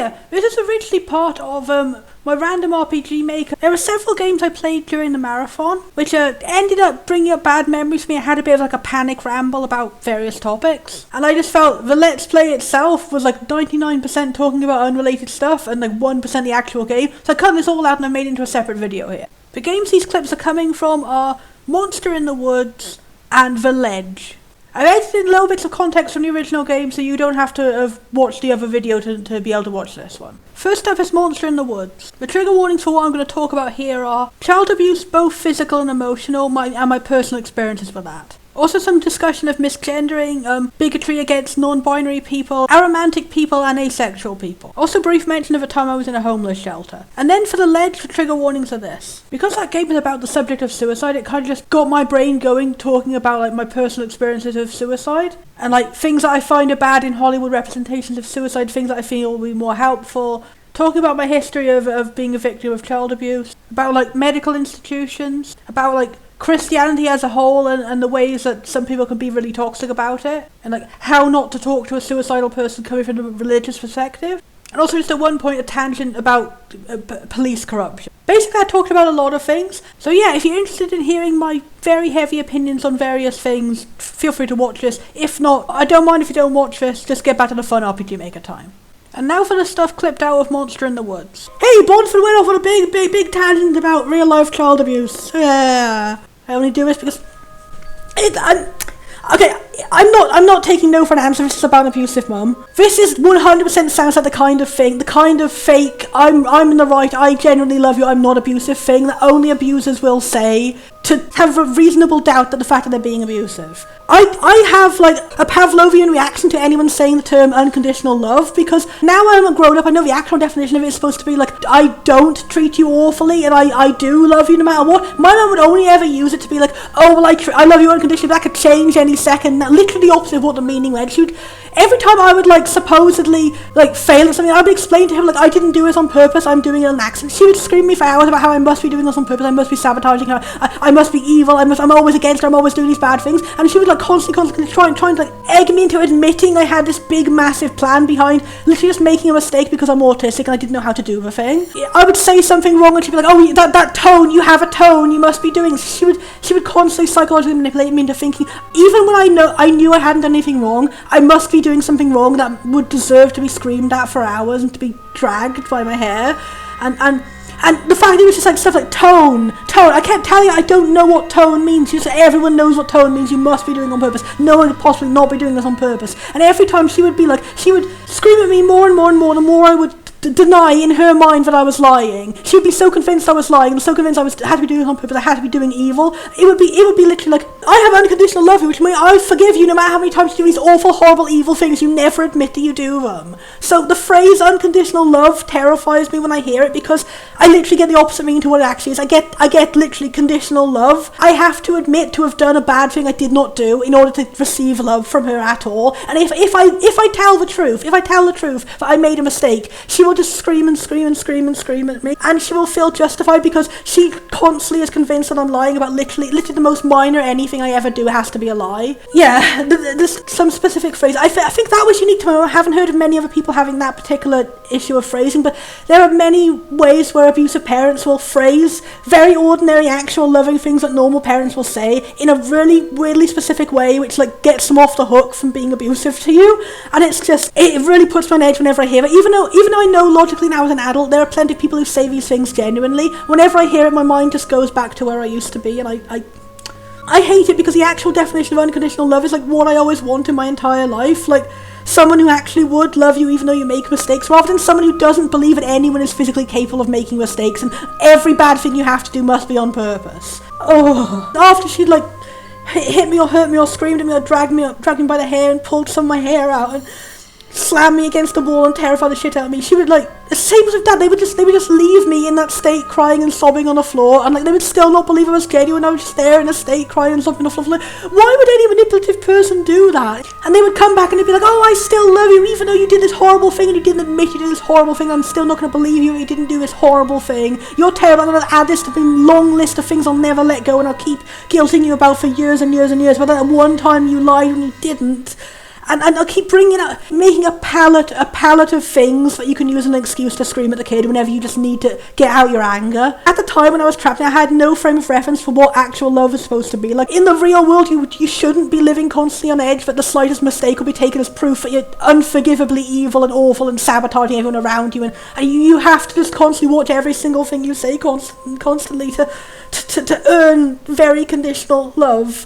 Hiya, this is originally part of my Random RPGmaker. There were several games I played during the marathon, which ended up bringing up bad memories for me. I had a bit of like a panic ramble about various topics, and I just felt the Let's Play itself was like 99% talking about unrelated stuff and like 1% the actual game, so I cut this all out and I made it into a separate video here. The games these clips are coming from are Monster in the Woods and The Ledge. I've edited little bits of context from the original game so you don't have to have watched the other video to be able to watch this one. First up is Monster in the Woods. The trigger warnings for what I'm going to talk about here are child abuse, both physical and emotional, and my personal experiences with that. Also some discussion of misgendering, bigotry against non-binary people, aromantic people and asexual people. Also brief mention of a time I was in a homeless shelter. And then for The Ledge, the trigger warnings are this. Because that game is about the subject of suicide, it kind of just got my brain going talking about like my personal experiences of suicide. And like things that I find are bad in Hollywood representations of suicide, things that I feel will be more helpful. Talking about my history of being a victim of child abuse, about like medical institutions, about like Christianity as a whole and the ways that some people can be really toxic about it, and like how not to talk to a suicidal person coming from a religious perspective, and also just at one point a tangent about police corruption. Basically I talked about a lot of things, so yeah, if you're interested in hearing my very heavy opinions on various things, feel free to watch this. If not, I don't mind if you don't watch this, just get back to the fun RPG Maker time. And now for the stuff clipped out of Monster in the Woods. Hey, Bonford went off on a big tangent about real life child abuse. Yeah. I only do this because I'm not taking no for an answer. This is about an abusive mum. This is 100% sounds like the kind of thing, the kind of fake I'm in the right, I genuinely love you, I'm not abusive thing that only abusers will say to have a reasonable doubt that the fact that they're being abusive. I have like a Pavlovian reaction to anyone saying the term unconditional love, because now I'm a grown up, I know the actual definition of it is supposed to be like, I don't treat you awfully and I do love you no matter what. My mum would only ever use it to be like, oh well I love you unconditionally, that could change any second. That literally the opposite of what the meaning was. She would, every time I would like supposedly like fail at something, I would explain to him like I didn't do this on purpose, I'm doing it on accident. She would scream me for hours about how I must be doing this on purpose, I must be sabotaging her, I must be evil, I'm always against her, I'm always doing these bad things. And she would like constantly trying to like egg me into admitting I had this big massive plan behind literally just making a mistake because I'm autistic and I didn't know how to do the thing. I would say something wrong and she'd be like, oh that tone, you have a tone, you must be doing. She would constantly psychologically manipulate me into thinking, even when I knew I hadn't done anything wrong, I must be doing something wrong that would deserve to be screamed at for hours and to be dragged by my hair. And the fact that it was just like stuff like tone, I kept telling her I don't know what tone means. She said everyone knows what tone means, you must be doing it on purpose. No one could possibly not be doing this on purpose. And every time she would scream at me more and more and more, the more I would deny in her mind that I was lying. She would be so convinced I was lying and so convinced I had to be doing it on purpose, I had to be doing evil. It would be literally like, I have unconditional love, which means I forgive you no matter how many times you do these awful, horrible, evil things, you never admit that you do them. So the phrase unconditional love terrifies me when I hear it, because I literally get the opposite meaning to what it actually is. I get literally conditional love. I have to admit to have done a bad thing I did not do in order to receive love from her at all. And if I tell the truth that I made a mistake, she will just scream at me, and she will feel justified because she constantly is convinced that I'm lying about literally the most minor anything I ever do has to be a lie. Yeah, there's some specific phrase. I think that was unique to me. I haven't heard of many other people having that particular issue of phrasing, but there are many ways where abusive parents will phrase very ordinary, actual loving things that normal parents will say in a really weirdly specific way, which like gets them off the hook from being abusive to you. And it's just, it really puts me on edge whenever I hear it. Even though I know logically now as an adult there are plenty of people who say these things genuinely, whenever I hear it my mind just goes back to where I used to be, and I hate it because the actual definition of unconditional love is like what I always want in my entire life, like someone who actually would love you even though you make mistakes, rather than someone who doesn't believe that anyone is physically capable of making mistakes and every bad thing you have to do must be on purpose. Oh, after she'd like hit me or hurt me or screamed at me or dragged me by the hair and pulled some of my hair out and slam me against the wall and terrify the shit out of me, she would like, same as with Dad, they would just leave me in that state crying and sobbing on the floor, and like they would still not believe I was genuine. I was just there in a state crying and sobbing on the floor. Like, why would any manipulative person do that? And they would come back and they'd be like, oh, I still love you even though you did this horrible thing and you didn't admit you did this horrible thing. I'm still not going to believe you didn't do this horrible thing. You're terrible. I'm going to add this to the long list of things I'll never let go and I'll keep guilting you about for years and years and years, but that one time you lied when you didn't. And I'll keep bringing out, making a palette of things that you can use as an excuse to scream at the kid whenever you just need to get out your anger. At the time when I was trapped, I had no frame of reference for what actual love is supposed to be. Like, in the real world, you shouldn't be living constantly on edge, that the slightest mistake will be taken as proof that you're unforgivably evil and awful and sabotaging everyone around you, and you have to just constantly watch every single thing you say constantly to earn very conditional love.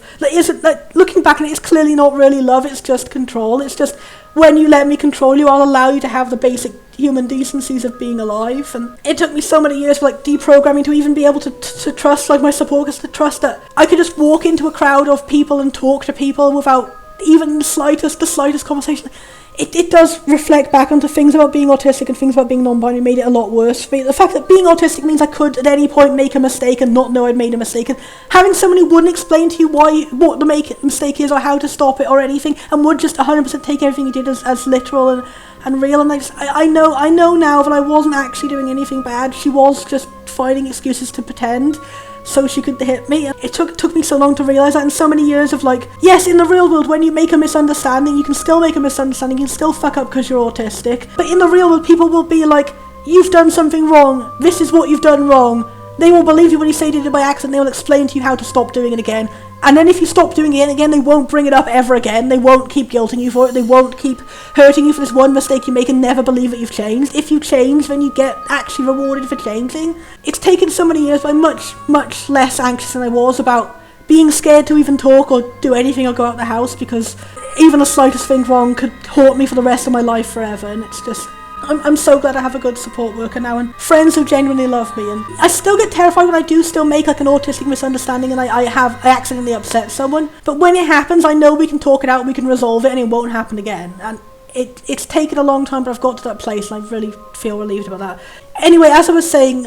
Looking back on it, it's clearly not really love, it's just control. It's just, when you let me control you, I'll allow you to have the basic human decencies of being alive. And it took me so many years for deprogramming to even be able to trust my supporters, to trust that I could just walk into a crowd of people and talk to people without even the slightest conversation. It does reflect back onto things about being autistic and things about being non-binary made it a lot worse for me. The fact that being autistic means I could at any point make a mistake and not know I'd made a mistake, and having someone who wouldn't explain to you what the mistake is or how to stop it or anything, and would just 100% take everything you did as literal and real. And I know now that I wasn't actually doing anything bad. She was just finding excuses to pretend so she could hit me. It took me so long to realise that, and so many years of yes, in the real world, when you make a misunderstanding, you can still make a misunderstanding, you can still fuck up because you're autistic. But in the real world, people will be like, you've done something wrong, this is what you've done wrong. They will believe you when you say you did it by accident, they will explain to you how to stop doing it again. And then if you stop doing it again, they won't bring it up ever again. They won't keep guilting you for it. They won't keep hurting you for this one mistake you make and never believe that you've changed. If you change, then you get actually rewarded for changing. It's taken so many years, but I'm much less anxious than I was about being scared to even talk or do anything or go out the house, because even the slightest thing wrong could haunt me for the rest of my life forever. And it's just, I'm so glad I have a good support worker now and friends who genuinely love me. And I still get terrified when I do still make an autistic misunderstanding and I accidentally upset someone. But when it happens, I know we can talk it out, we can resolve it, and it won't happen again. And it's taken a long time, but I've got to that place and I really feel relieved about that. Anyway, as I was saying,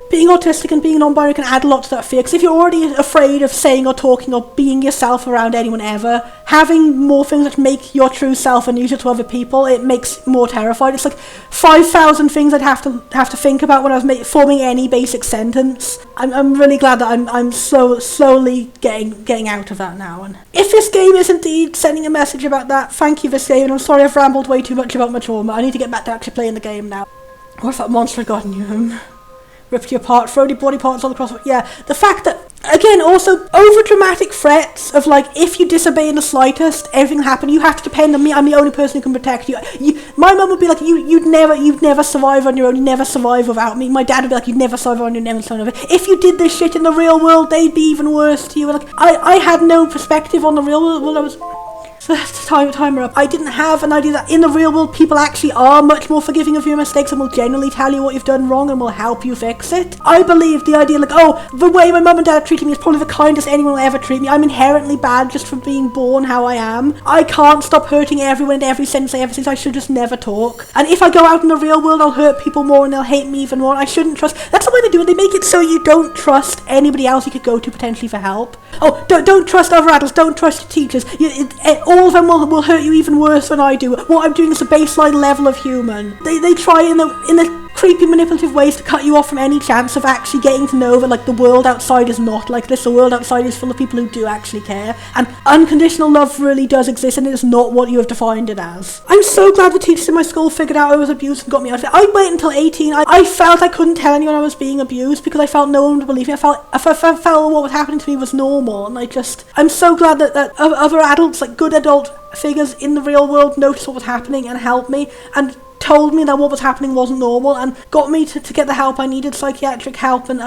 being autistic and being non-binary can add a lot to that fear, because if you're already afraid of saying or talking or being yourself around anyone ever, having more things that make your true self unusual to other people, it makes more terrified. It's 5,000 things I'd have to think about when I was forming any basic sentence. I'm really glad that I'm slowly getting out of that now. And if this game is indeed sending a message about that, thank you, this game, and I'm sorry I've rambled way too much about my trauma. I need to get back to actually playing the game now. What if that monster had gotten you? Ripped you apart, throw your body parts all across. Yeah, the fact that, again, also over-dramatic threats of if you disobey in the slightest, everything will happen. You have to depend on me. I'm the only person who can protect you. My mum would be like, you'd never survive on your own. You'd never survive without me. My dad would be like, you'd never survive on your own. Never survive. If you did this shit in the real world, they'd be even worse to you. I had no perspective on the real world. Well, I was. Timer up. I didn't have an idea that in the real world people actually are much more forgiving of your mistakes and will generally tell you what you've done wrong and will help you fix it. I believed the idea the way my mum and dad treated me is probably the kindest anyone will ever treat me. I'm inherently bad just from being born how I am. I can't stop hurting everyone in every sentence I ever say, so I should just never talk. And if I go out in the real world, I'll hurt people more and they'll hate me even more. I shouldn't trust. That's the way they do it. They make it so you don't trust anybody else you could go to potentially for help. Oh, don't trust other adults. Don't trust your teachers. All of them will hurt you even worse than I do. What I'm doing is a baseline level of human. They try in the creepy manipulative ways to cut you off from any chance of actually getting to know that the world outside is not like this. The world outside is full of people who do actually care, and unconditional love really does exist, and it is not what you have defined it as. I'm so glad the teachers in my school figured out I was abused and got me out of it. I waited until 18. I felt I couldn't tell anyone I was being abused because I felt no one would believe me. I felt what was happening to me was normal, and I'm so glad that other adults, good adult figures in the real world, noticed what was happening and helped me and told me that what was happening wasn't normal and got me to get the help I needed, psychiatric help, and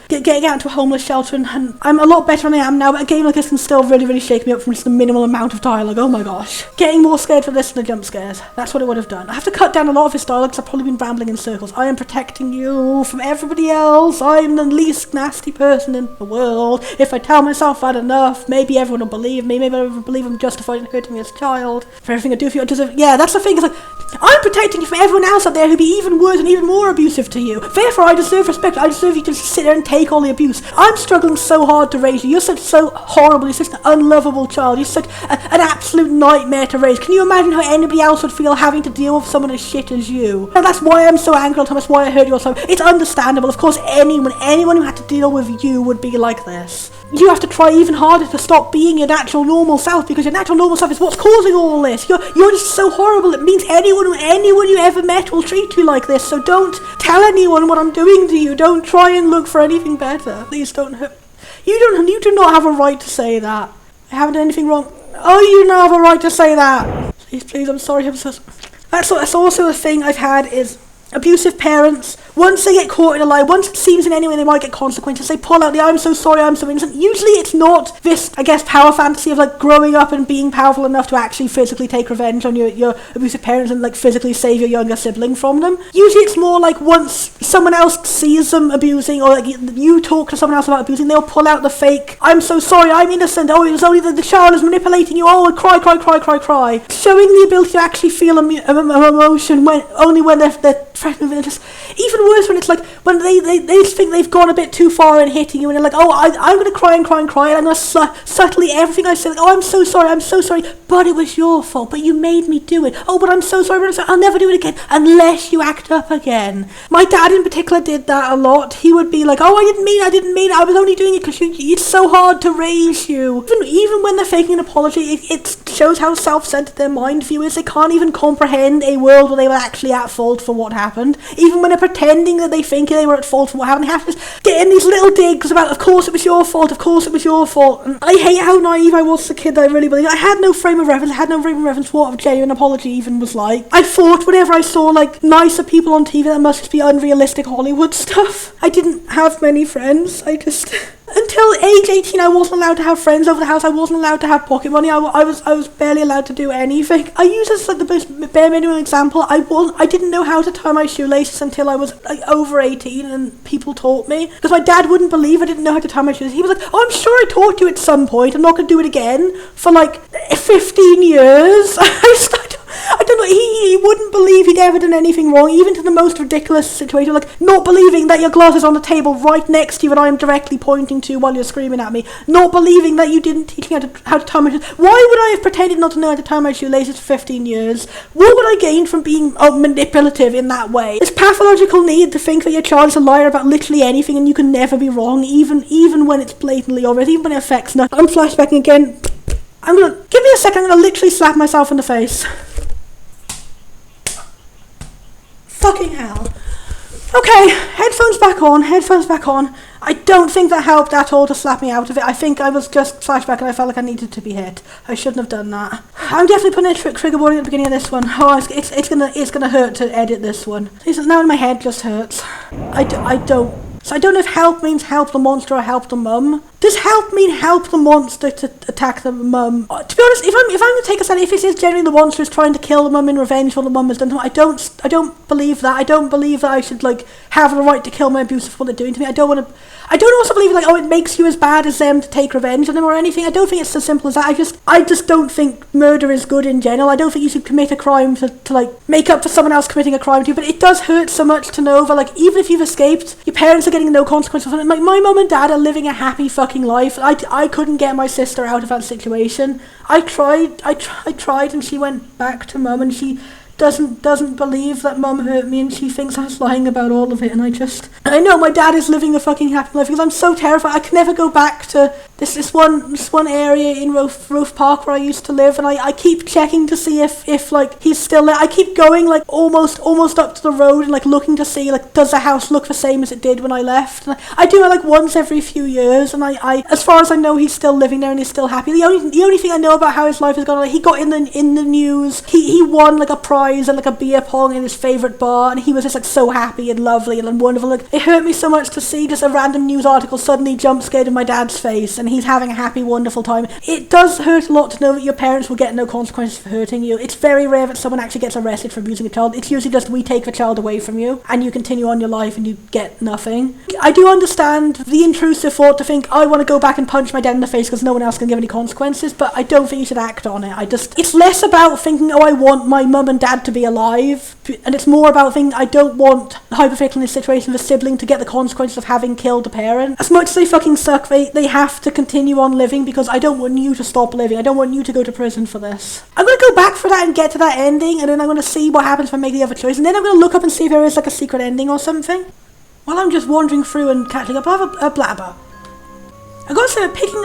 getting out to a homeless shelter, and I'm a lot better than I am now, but a game like this can still really, really shake me up from just the minimal amount of dialogue. Oh my gosh. Getting more scared for this than the jump scares. That's what it would have done. I have to cut down a lot of this dialogue because I've probably been rambling in circles. I am protecting you from everybody else. I'm the least nasty person in the world. If I tell myself that enough, maybe everyone will believe me. Maybe everyone will believe I'm justified in hurting me as a child. For everything I do for you, I deserve. Yeah, that's the thing. It's I'm protecting you from everyone else out there who'd be even worse and even more abusive to you. Therefore, I deserve respect. I deserve you to sit there and take all the abuse. I'm struggling so hard to raise you. You're so horrible. You're such an unlovable child. You're such an absolute nightmare to raise. Can you imagine how anybody else would feel having to deal with someone as shit as you? And that's why I'm so angry all the time. That's why I hurt you all the time. It's understandable. Of course, anyone who had to deal with you would be like this. you have to try even harder to stop being your natural normal self, because your natural normal self is what's causing all this. You're just so horrible. It means anyone you ever met will treat you like this. So don't tell anyone what I'm doing to you. Don't try and look for anything better. Please don't hurt. You do not have a right to say that. I haven't done anything wrong. Oh, you do not have a right to say that. Please, I'm sorry. That's also a thing I've had is abusive parents. Once they get caught in a lie, once it seems in any way they might get consequences, they pull out the I'm so sorry, I'm so innocent. Usually it's not this, I guess, power fantasy of like growing up and being powerful enough to actually physically take revenge on your abusive parents and like physically save your younger sibling from them. Usually it's more like once someone else sees them abusing, or like you talk to someone else about abusing, they'll pull out the fake I'm so sorry, I'm innocent, oh it was only the child is manipulating you, oh cry. Showing the ability to actually feel emotion only when they're threatened with it. Just even worse when it's like when they think they've gone a bit too far in hitting you, and they're like, oh I'm going to cry and I'm going to subtly everything I say, like, oh I'm so sorry, but it was your fault, but you made me do it, oh but I'm so sorry, I'll never do it again unless you act up again. My dad in particular did that a lot. He would be like, oh I didn't mean it, I was only doing it because it's so hard to raise you. Even when they're faking an apology, it shows how self-centered their mind view is. They can't even comprehend a world where they were actually at fault for what happened. Even when they're pretending that they think they were at fault for what happened, they have to just get in these little digs about, of course it was your fault. And I hate how naive I was as a kid that I really believed. I had no frame of reference. For what a genuine apology even was like. I thought whenever I saw like nicer people on TV, that must just be unrealistic Hollywood stuff. I didn't have many friends. Until age 18, I wasn't allowed to have friends over the house. I wasn't allowed to have pocket money. I was barely allowed to do anything. I use this as like the most bare minimum example. I didn't know how to tie my shoelaces until I was like over 18, and people taught me, because my dad wouldn't believe I didn't know how to tie my shoelaces. He was like, oh, I'm sure I taught you at some point. I'm not going to do it again for like 15 years. I don't know, he wouldn't believe he'd ever done anything wrong, even to the most ridiculous situation, like not believing that your glass is on the table right next to you and I'm directly pointing to while you're screaming at me, not believing that you didn't teach me how to tie my shoelaces. Why would I have pretended not to know how to tie my shoelaces for 15 years? What would I gain from being manipulative in that way? This pathological need to think that your child is a liar about literally anything and you can never be wrong, even when it's blatantly obvious, even when it affects nothing. I'm flashbacking again. Give me a second, I'm gonna literally slap myself in the face. Fucking hell. Okay, headphones back on. I don't think that helped at all to slap me out of it. I think I was just flashback and I felt like I needed to be hit. I shouldn't have done that. I'm definitely putting a trigger warning at the beginning of this one. Oh, it's gonna hurt to edit this one. Now my head just hurts. So I don't know if help means help the monster or help the mum. Does help mean help the monster to attack the mum? To be honest, if I'm going to take a stand, if it is genuinely the monster is trying to kill the mum in revenge for the mum has done to him, I don't believe that. I don't believe that I should like have the right to kill my abuser for what they're doing to me. I don't also believe like, oh, it makes you as bad as them to take revenge on them or anything. I don't think it's as simple as that. I just don't think murder is good in general. I don't think you should commit a crime to like make up for someone else committing a crime to you. But it does hurt so much to know that like even if you've escaped, your parents are getting no consequences. Like my mum and dad are living a happy fucking life. I couldn't get my sister out of that situation. I tried, and she went back to mum, and she doesn't believe that mum hurt me, and she thinks I was lying about all of it, and I know my dad is living a fucking happy life because I'm so terrified. I can never go back to this one area in Roof Park where I used to live, and I keep checking to see if like he's still there. I keep going like almost up to the road and like looking to see like does the house look the same as it did when I left. And I do it like once every few years, and I as far as I know he's still living there and he's still happy. The only thing I know about how his life has gone, like he got in the news. He won like a prize and like a beer pong in his favourite bar, and he was just like so happy and lovely and wonderful. Like it hurt me so much to see just a random news article suddenly jump scared in my dad's face and he's having a happy wonderful time. It does hurt a lot to know that your parents will get no consequences for hurting you. It's very rare that someone actually gets arrested for abusing a child. It's usually just we take the child away from you and you continue on your life and you get nothing. I do understand the intrusive thought to think I want to go back and punch my dad in the face because no one else can give any consequences, but I don't think you should act on it. It's less about thinking, oh, I want my mum and dad to be alive, and it's more about thinking I don't want, hypothetically in this situation, the sibling to get the consequences of having killed a parent. As much as they fucking suck, they have to continue on living because I don't want you to stop living. I don't want you to go to prison for this. I'm going to go back for that and get to that ending, and then I'm going to see what happens if I make the other choice, and then I'm going to look up and see if there is like a secret ending or something. While I'm just wandering through and catching up, I have a blabber. I gotta say, picking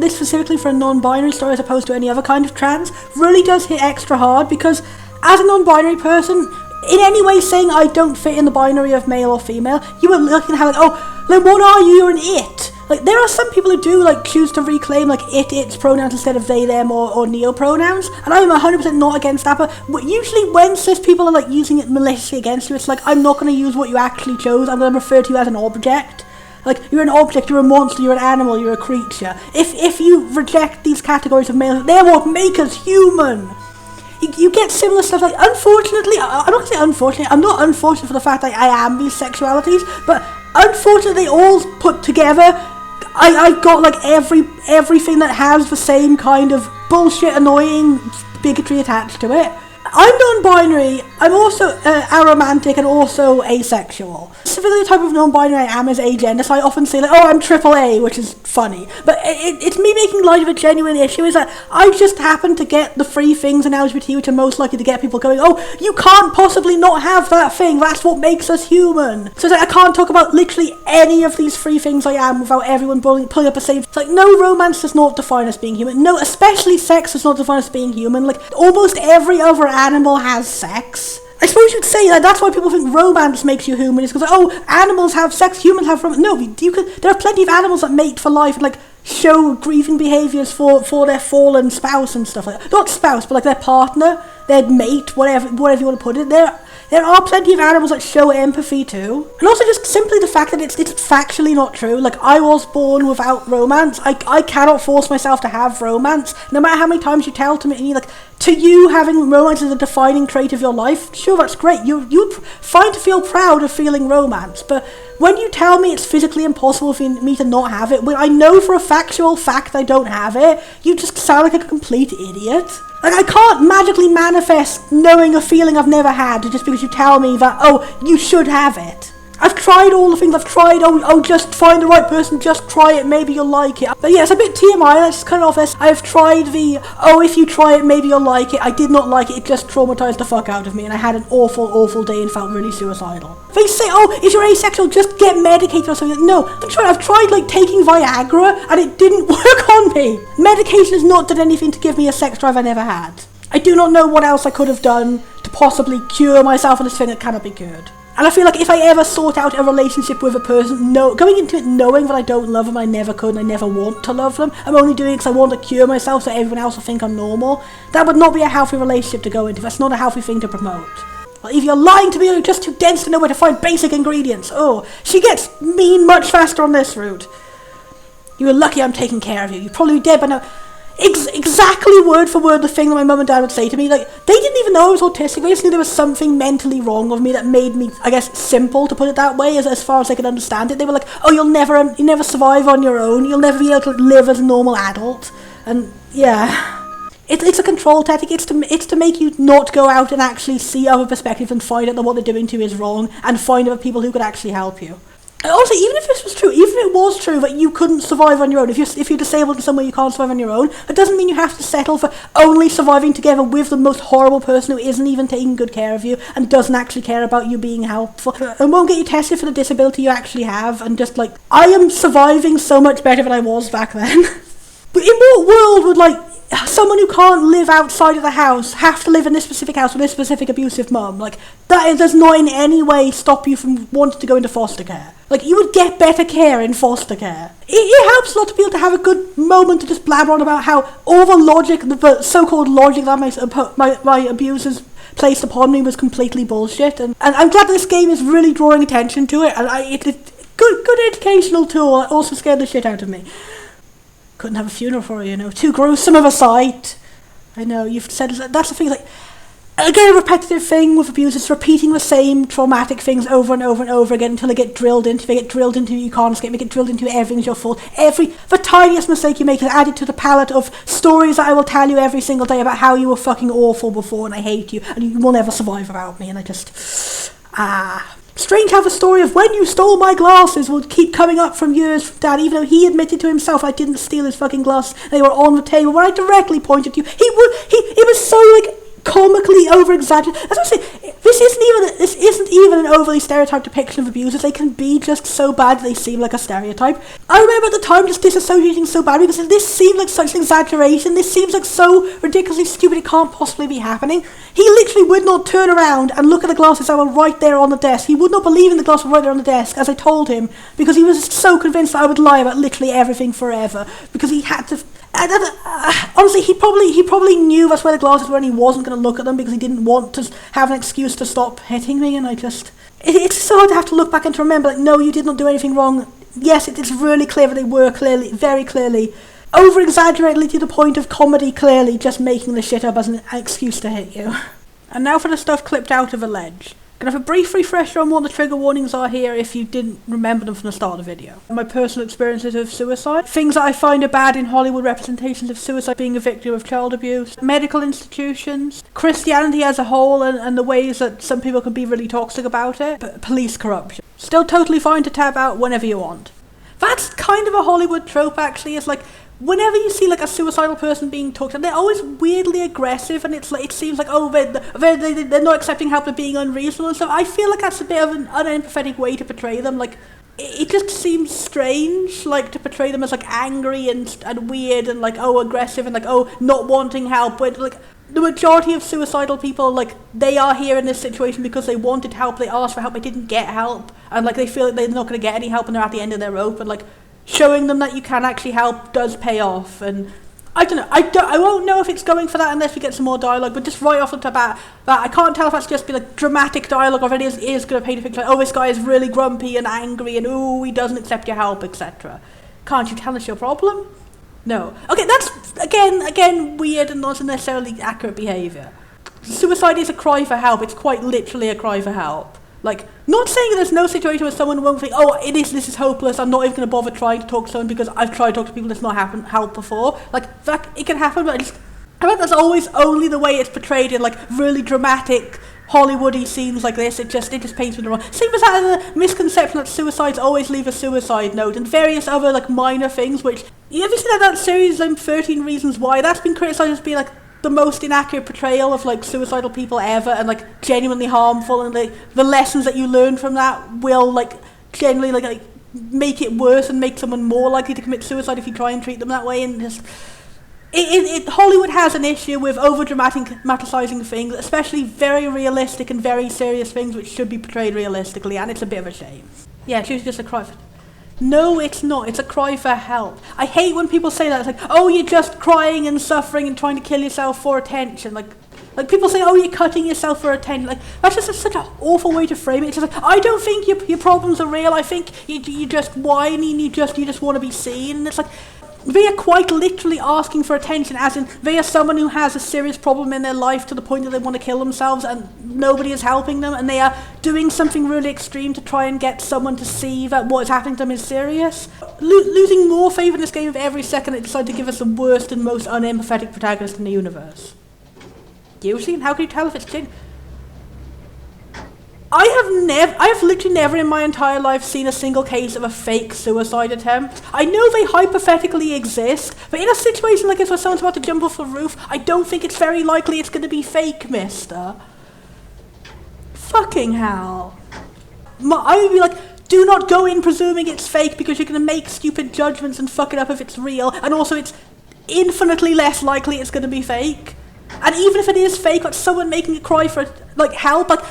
this specifically for a non-binary story as opposed to any other kind of trans really does hit extra hard, because as a non-binary person, in any way saying I don't fit in the binary of male or female, you were looking at how, like, oh, then what are you? You're an it. Like, there are some people who do, like, choose to reclaim, like, its pronouns instead of they, them, or neo-pronouns, and I am 100% not against that, but usually when cis people are, like, using it maliciously against you, it's like, I'm not going to use what you actually chose, I'm going to refer to you as an object. Like, you're an object, you're a monster, you're an animal, you're a creature. If you reject these categories of male, they're what make us human. You get similar stuff, like, unfortunately, I'm not going to say unfortunately, I'm not unfortunate for the fact that I am these sexualities, but unfortunately all put together, I've got, like, everything that has the same kind of bullshit, annoying bigotry attached to it. I'm non-binary, I'm also aromantic and also asexual. Specifically the type of non-binary I am is agender, so I often say, like, oh, I'm AAA, which is funny. But it's me making light of a genuine issue, is that I just happen to get the three things in LGBT which are most likely to get people going, oh, you can't possibly not have that thing, that's what makes us human. So it's like, I can't talk about literally any of these three things I am without everyone pulling up a same. It's like, no, romance does not define us being human. No, especially sex does not define us being human. Like, almost every other animal has sex. I suppose you'd say that that's why people think romance makes you human, is because, oh, animals have sex, humans have romance. No, there are plenty of animals that mate for life and, like, show grieving behaviours for their fallen spouse and stuff like that. Not spouse, but, like, their partner, their mate, whatever you want to put it. There are plenty of animals that show empathy too. And also just simply the fact that it's factually not true. Like, I was born without romance. I cannot force myself to have romance. No matter how many times you tell to me, like, to you having romance is a defining trait of your life, sure, that's great. You're fine to feel proud of feeling romance. But when you tell me it's physically impossible for me to not have it, when I know for a factual fact I don't have it, you just sound like a complete idiot. Like, I can't magically manifest knowing a feeling I've never had just because you tell me that, oh, you should have it. I've tried all the things, I've tried, oh, just find the right person, just try it, maybe you'll like it. But yeah, it's a bit TMI, let's just cut it off this. I've tried oh, if you try it, maybe you'll like it. I did not like it, it just traumatized the fuck out of me, and I had an awful, awful day and felt really suicidal. They say, oh, if you're asexual, just get medicated or something. No, I've tried, like, taking Viagra, and it didn't work on me. Medication has not done anything to give me a sex drive I never had. I do not know what else I could have done to possibly cure myself of this thing that cannot be cured. And I feel like if I ever sort out a relationship with a person, going into it knowing that I don't love them, I never could and I never want to love them, I'm only doing it because I want to cure myself so everyone else will think I'm normal, that would not be a healthy relationship to go into. That's not a healthy thing to promote. Well, if you're lying to me or you're just too dense to know where to find basic ingredients, oh, she gets mean much faster on this route. You were lucky I'm taking care of you. You'd probably be dead by now. Exactly word for word the thing that my mum and dad would say to me. Like, they didn't even know I was autistic. They just knew there was something mentally wrong with me that made me, I guess, simple, to put it that way, as far as they could understand it. They were like, oh, you'll never survive on your own. You'll never be able to live as a normal adult. And yeah, it's a control tactic. It's to make you not go out and actually see other perspectives and find out that what they're doing to you is wrong, and find other people who could actually help you. And also, even if this was true, even if it was true that you couldn't survive on your own, if you're disabled in some way you can't survive on your own, it doesn't mean you have to settle for only surviving together with the most horrible person who isn't even taking good care of you and doesn't actually care about you being helpful and won't get you tested for the disability you actually have, and just like, I am surviving so much better than I was back then. But in what world would, like, someone who can't live outside of the house have to live in this specific house with this specific abusive mum? Like, that does not in any way stop you from wanting to go into foster care. Like, you would get better care in foster care. It helps a lot to be able to have a good moment to just blabber on about how all the logic, the so-called logic that my abusers placed upon me was completely bullshit. And I'm glad this game is really drawing attention to it. And it's a good educational tool. It also scared the shit out of me. Couldn't have a funeral for you, too gruesome of a sight. I know, you've said, that's the thing, like, again, a repetitive thing with abuse is repeating the same traumatic things over and over and over again until they get drilled into you can't escape, they get drilled into everything's your fault. The tiniest mistake you make is added to the palette of stories that I will tell you every single day about how you were fucking awful before and I hate you and you will never survive without me, and I just, Strange how the story of when you stole my glasses would keep coming up from years from Dad, even though he admitted to himself I didn't steal his fucking glasses. They were on the table when I directly pointed to you. It was so, like, comically over-exaggerated. As I say, This isn't even an overly stereotyped depiction of abusers. They can be just so bad they seem like a stereotype. I remember at the time just disassociating so badly because this seemed like such an exaggeration. This seems like so ridiculously stupid it can't possibly be happening. He literally would not turn around and look at the glasses that were right there on the desk. He would not believe in the glasses right there on the desk, as I told him, because he was so convinced that I would lie about literally everything forever, because he had to... honestly, he probably knew that's where the glasses were and he wasn't going to look at them because he didn't want to have an excuse to stop hitting me, and it's so hard to have to look back and to remember, like, no, you did not do anything wrong. Yes, it's really clear that they were very clearly, over-exaggeratedly to the point of comedy, clearly just making the shit up as an excuse to hit you. And now for the stuff clipped out of Allege. Gonna have a brief refresher on what the trigger warnings are here if you didn't remember them from the start of the video. My personal experiences of suicide. Things that I find are bad in Hollywood representations of suicide, being a victim of child abuse. Medical institutions. Christianity as a whole and the ways that some people can be really toxic about it. But police corruption. Still totally fine to tab out whenever you want. That's kind of a Hollywood trope actually. It's like, whenever you see like a suicidal person being talked to, they're always weirdly aggressive, and it's like it seems like, oh, they're not accepting help, they're being unreasonable and stuff. I feel like that's a bit of an unempathetic way to portray them. Like, it just seems strange, like, to portray them as like angry and weird and like, oh, aggressive and like, oh, not wanting help. When like the majority of suicidal people, like, they are here in this situation because they wanted help, they asked for help, they didn't get help, and like they feel like they're not going to get any help and they're at the end of their rope, and like, showing them that you can actually help does pay off. And I don't know, I won't know if it's going for that unless we get some more dialogue, but just right off the bat, I can't tell if that's just be like dramatic dialogue or if it is going to paint a picture like, oh, this guy is really grumpy and angry and ooh, he doesn't accept your help, etc. Can't you tell us your problem? No. Okay, that's again weird and not necessarily accurate behaviour. Suicide is a cry for help. It's quite literally a cry for help. Like, not saying there's no situation where someone won't think, oh, this is hopeless, I'm not even going to bother trying to talk to someone because I've tried to talk to people that's not helped before. Like, that, it can happen, but I think that's always only the way it's portrayed in, like, really dramatic, Hollywoody scenes like this. It just paints me the wrong. Same as that misconception that suicides always leave a suicide note, and various other, like, minor things, which, you ever see that series, 13 Reasons Why? That's been criticised as being, like, the most inaccurate portrayal of like suicidal people ever, and like genuinely harmful, and like the lessons that you learn from that will like generally like make it worse and make someone more likely to commit suicide if you try and treat them that way. And just Hollywood has an issue with over dramaticizing things, especially very realistic and very serious things which should be portrayed realistically, and it's a bit of a shame. Yeah, she was just a cry for... No, it's not. It's a cry for help. I hate when people say that. It's like, oh, you're just crying and suffering and trying to kill yourself for attention. Like people say, oh, you're cutting yourself for attention. Like, that's just such an awful way to frame it. It's just like, I don't think your problems are real. I think you just whiny and you just want to be seen. And it's like, they are quite literally asking for attention, as in they are someone who has a serious problem in their life to the point that they want to kill themselves and nobody is helping them, and they are doing something really extreme to try and get someone to see that what is happening to them is serious. Losing more favour in this game with every second they decide to give us the worst and most unempathetic protagonist in the universe. Usually, and how can you tell if it's genuine? I have literally never in my entire life seen a single case of a fake suicide attempt. I know they hypothetically exist, but in a situation like this where someone's about to jump off a roof, I don't think it's very likely it's going to be fake, mister. Fucking hell. I would be like, do not go in presuming it's fake because you're going to make stupid judgments and fuck it up if it's real, and also it's infinitely less likely it's going to be fake. And even if it is fake, like someone making a cry for like help, like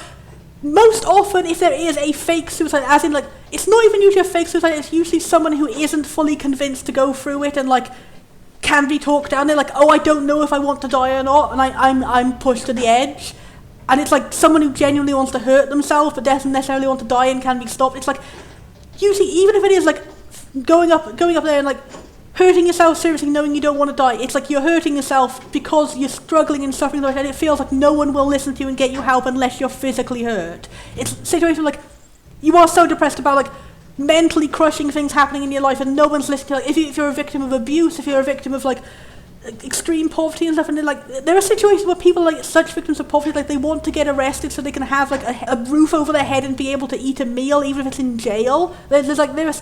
most often if there is a fake suicide, as in like, it's not even usually a fake suicide, it's usually someone who isn't fully convinced to go through it and like can be talked down. They're like, oh, I don't know if I want to die or not, and I'm pushed to the edge. And it's like someone who genuinely wants to hurt themselves but doesn't necessarily want to die and can be stopped. It's like, usually even if it is like going up there and like hurting yourself seriously knowing you don't want to die, it's like you're hurting yourself because you're struggling and suffering, and it feels like no one will listen to you and get you help unless you're physically hurt. It's a situation like you are so depressed about like mentally crushing things happening in your life and no one's listening to you. Like, if you're a victim of abuse, if you're a victim of like extreme poverty and stuff, and like there are situations where people like such victims of poverty, like they want to get arrested so they can have like a roof over their head and be able to eat a meal even if it's in jail. There's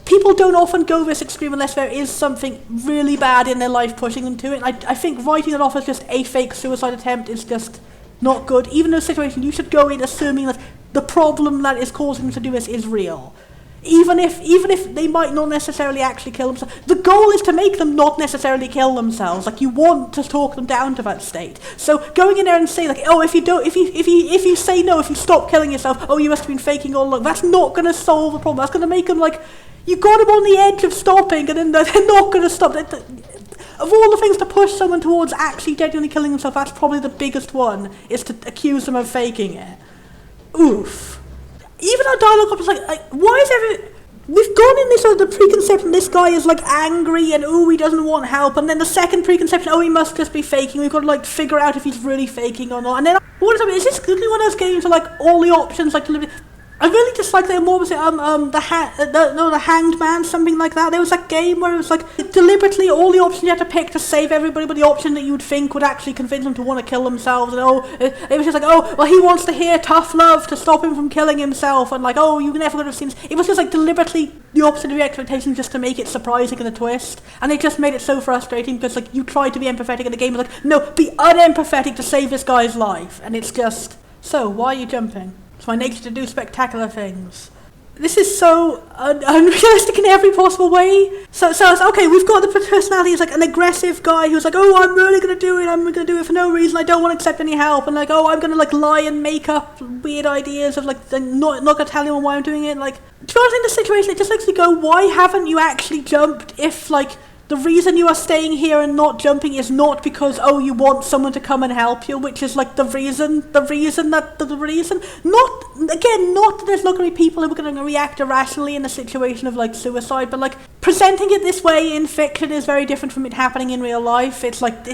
people don't often go this extreme unless there is something really bad in their life pushing them to it. And I think writing it off as just a fake suicide attempt is just not good. Even in a situation, you should go in assuming that the problem that is causing them to do this is real. Even if they might not necessarily actually kill themselves, the goal is to make them not necessarily kill themselves. Like, you want to talk them down to that state. So going in there and saying like, oh, if you say no, if you stop killing yourself, oh, you must have been faking all along. That's not going to solve the problem. That's going to make them like, you got them on the edge of stopping, and then they're not going to stop. Of all the things to push someone towards actually genuinely killing themselves, that's probably the biggest one, is to accuse them of faking it. Oof. Even our dialogue up is like, why is we've gone in this sort of the preconception this guy is like angry and he doesn't want help, and then the second preconception, he must just be faking. We've got to like figure out if he's really faking or not. And then is this really one of those games where like all the options like I really dislike that more was it the Hanged Man, something like that. There was a game where it was like deliberately all the options you had to pick to save everybody, but the option that you would think would actually convince them to want to kill themselves. And it was just like, he wants to hear tough love to stop him from killing himself, and like, you never would have seen this. It was just like deliberately the opposite of your expectations, just to make it surprising and a twist. And it just made it so frustrating because like you tried to be empathetic and the game was like, no, be unempathetic to save this guy's life. And it's just, so why are you jumping? It's my nature to do spectacular things. This is so unrealistic in every possible way. So it's okay, we've got the personality as like an aggressive guy who's like, I'm really going to do it, I'm going to do it for no reason, I don't want to accept any help, and like, I'm going to like lie and make up weird ideas of like, not going to tell anyone why I'm doing it. Like, to be honest, in this situation, it just makes me go, why haven't you actually jumped if like, the reason you are staying here and not jumping is not because, you want someone to come and help you, which is like the reason. Not that there's not going to be people who are going to react irrationally in a situation of like suicide, but like presenting it this way in fiction is very different from it happening in real life. It's like,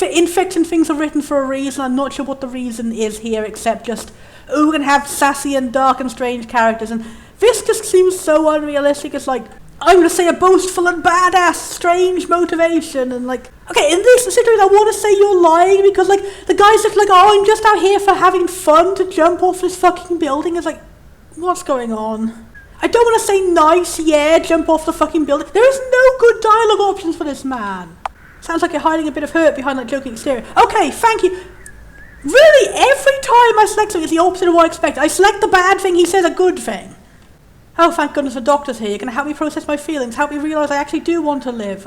in fiction things are written for a reason. I'm not sure what the reason is here, except just, we're going to have sassy and dark and strange characters, and this just seems so unrealistic. It's like, I'm going to say a boastful and badass, strange motivation, and like, okay, in this situation I want to say you're lying, because like, the guy's just like, I'm just out here for having fun to jump off this fucking building. It's like, what's going on? I don't want to say nice, jump off the fucking building. There is no good dialogue options for this man. Sounds like you're hiding a bit of hurt behind that joking exterior. Okay, thank you. Really, every time I select something, it's the opposite of what I expect. I select the bad thing, he says a good thing. Oh, thank goodness the doctor's here. You're going to help me process my feelings, help me realise I actually do want to live.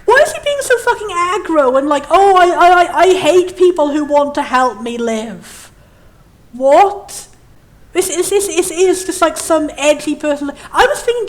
Why is he being so fucking aggro and like, I hate people who want to help me live? What? This is just like some edgy person. I was thinking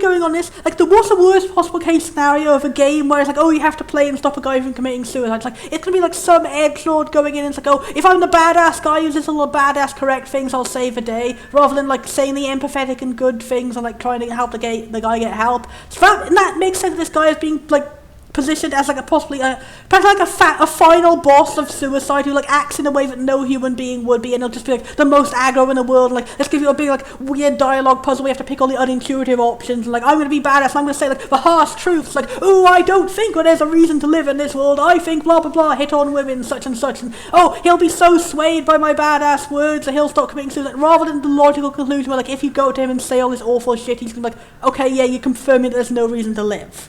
going on this, like, what's the worst possible case scenario of a game where it's like, you have to play and stop a guy from committing suicide. It's like, it's going to be like some edgelord going in and it's like, if I'm the badass guy who does all the badass correct things, I'll save the day, rather than like saying the empathetic and good things and like trying to help the guy get help. So that makes sense that this guy is being like positioned as like a final boss of suicide who like acts in a way that no human being would be, and he'll just be like the most aggro in the world. Like, let's give you a big like weird dialogue puzzle. We have to pick all the unintuitive options. And, like, I'm gonna be badass. And I'm gonna say like the harsh truths. Like, I don't think there's a reason to live in this world. I think blah blah blah. Hit on women, such and such. And he'll be so swayed by my badass words that he'll stop committing suicide. Rather than the logical conclusion where like if you go to him and say all this awful shit, he's gonna be like, okay, yeah, you confirm that there's no reason to live.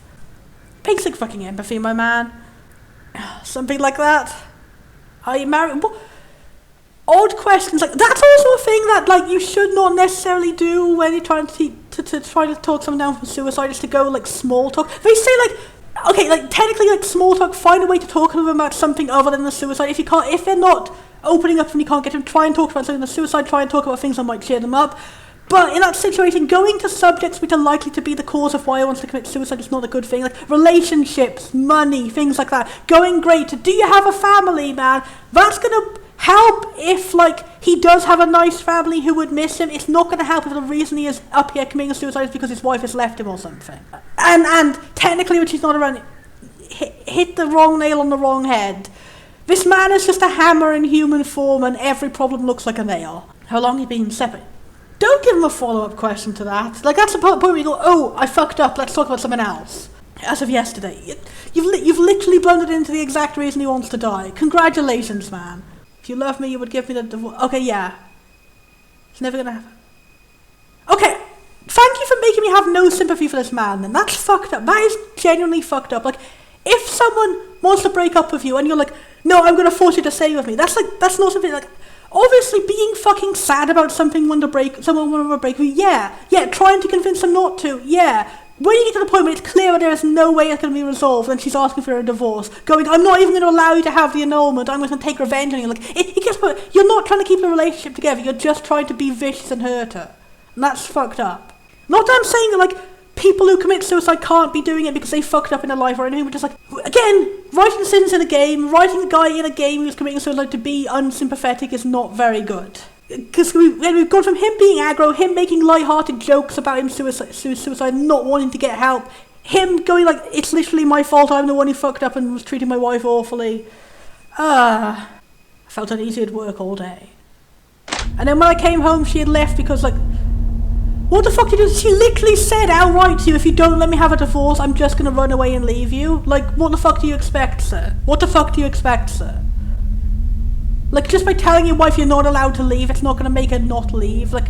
Basic fucking empathy, my man. Something like that. Are you married? Odd questions like that's also a thing that like you should not necessarily do when you're trying to try to talk someone down from suicide, is to go like small talk. They say like, okay, like technically like small talk, find a way to talk to them about something other than the suicide. If they're not opening up and you can't get them, try and talk about something the suicide, try and talk about things that might cheer them up. But in that situation, going to subjects which are likely to be the cause of why I want to commit suicide is not a good thing. Like relationships, money, things like that. Going great to, do you have a family, man? That's going to help if, like, he does have a nice family who would miss him. It's not going to help if the reason he is up here committing suicide is because his wife has left him or something. And technically, when she's not around, hit the wrong nail on the wrong head. This man is just a hammer in human form and every problem looks like a nail. How long have you been separate? Don't give him a follow-up question to that. Like, that's the point where you go, I fucked up, let's talk about something else. As of yesterday. You've literally blundered into the exact reason he wants to die. Congratulations, man. If you love me, you would give me the divorce. Okay, yeah. It's never gonna happen. Okay, thank you for making me have no sympathy for this man, then. That's fucked up. That is genuinely fucked up. Like, if someone wants to break up with you and you're like, no, I'm gonna force you to stay with me. That's not something like, obviously being fucking sad about someone wanting to break with you, yeah, trying to convince them not to, yeah. When you get to the point where it's clear that there is no way it's going to be resolved, and she's asking for a divorce, going, I'm not even going to allow you to have the annulment, I'm going to take revenge on you. Like, it gets, you're not trying to keep the relationship together, you're just trying to be vicious and hurt her. And that's fucked up. Not that I'm saying that, like, people who commit suicide can't be doing it because they fucked up in their life or anything, but just like, again, writing sins in a game, writing a guy in a game who's committing suicide to be unsympathetic is not very good. Because we've gone from him being aggro, him making lighthearted jokes about him suicide, not wanting to get help, him going like, it's literally my fault, I'm the one who fucked up and was treating my wife awfully. I felt uneasy at work all day. And then when I came home, she had left because like, what the fuck did you do? She literally said outright to you, if you don't let me have a divorce, I'm just going to run away and leave you. Like, what the fuck do you expect, sir? What the fuck do you expect, sir? Like, just by telling your wife you're not allowed to leave, it's not going to make her not leave. Like,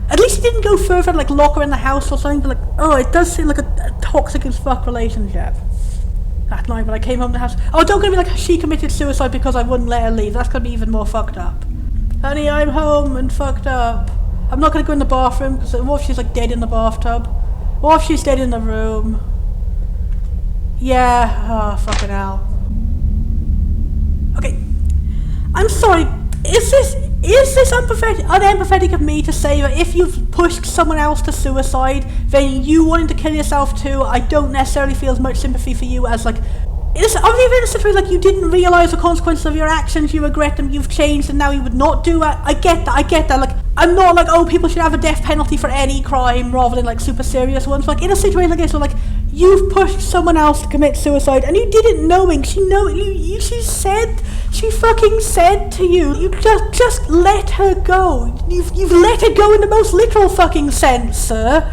at least he didn't go further and, like, lock her in the house or something, but, like, oh, it does seem like a toxic as fuck relationship. That night when I came home to the house, oh, don't gonna be like, she committed suicide because I wouldn't let her leave. That's gonna be even more fucked up. Honey, I'm home and fucked up. I'm not gonna go in the bathroom, because what if she's, like, dead in the bathtub? What if she's dead in the room? Yeah, oh, fucking hell. Okay. I'm sorry, is this unempathetic of me to say that if you've pushed someone else to suicide, then you wanting to kill yourself too, I don't necessarily feel as much sympathy for you as like, are you in a situation like you didn't realise the consequences of your actions, you regret them, you've changed and now you would not do that? I get that, like, I'm not like, oh, people should have a death penalty for any crime rather than like super serious ones, like in a situation like this where like, you've pushed someone else to commit suicide and you did it knowing, she fucking said to you, you just let her go. You've let her go in the most literal fucking sense, sir.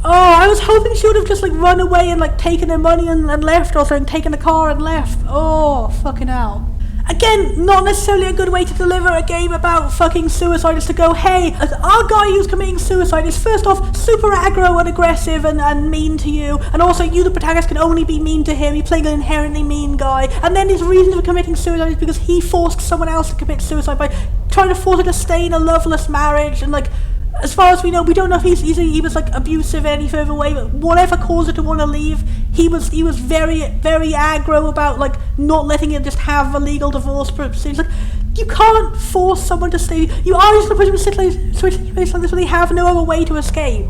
Oh, I was hoping she would have just like run away and like taken her money and left or something, taken the car and left. Oh, fucking hell. Again, not necessarily a good way to deliver a game about fucking suicide is to go, hey, our guy who's committing suicide is first off super aggro and aggressive and mean to you, and also you the protagonist can only be mean to him, you're playing an inherently mean guy, and then his reason for committing suicide is because he forced someone else to commit suicide by trying to force her to stay in a loveless marriage, and like, as far as we know, we don't know if he was like abusive any further away, but whatever caused her to want to leave, he was very, very aggro about like not letting her just have a legal divorce proceedings. Like, you can't force someone to stay. You are just going to put them in a situation like this where they have no other way to escape.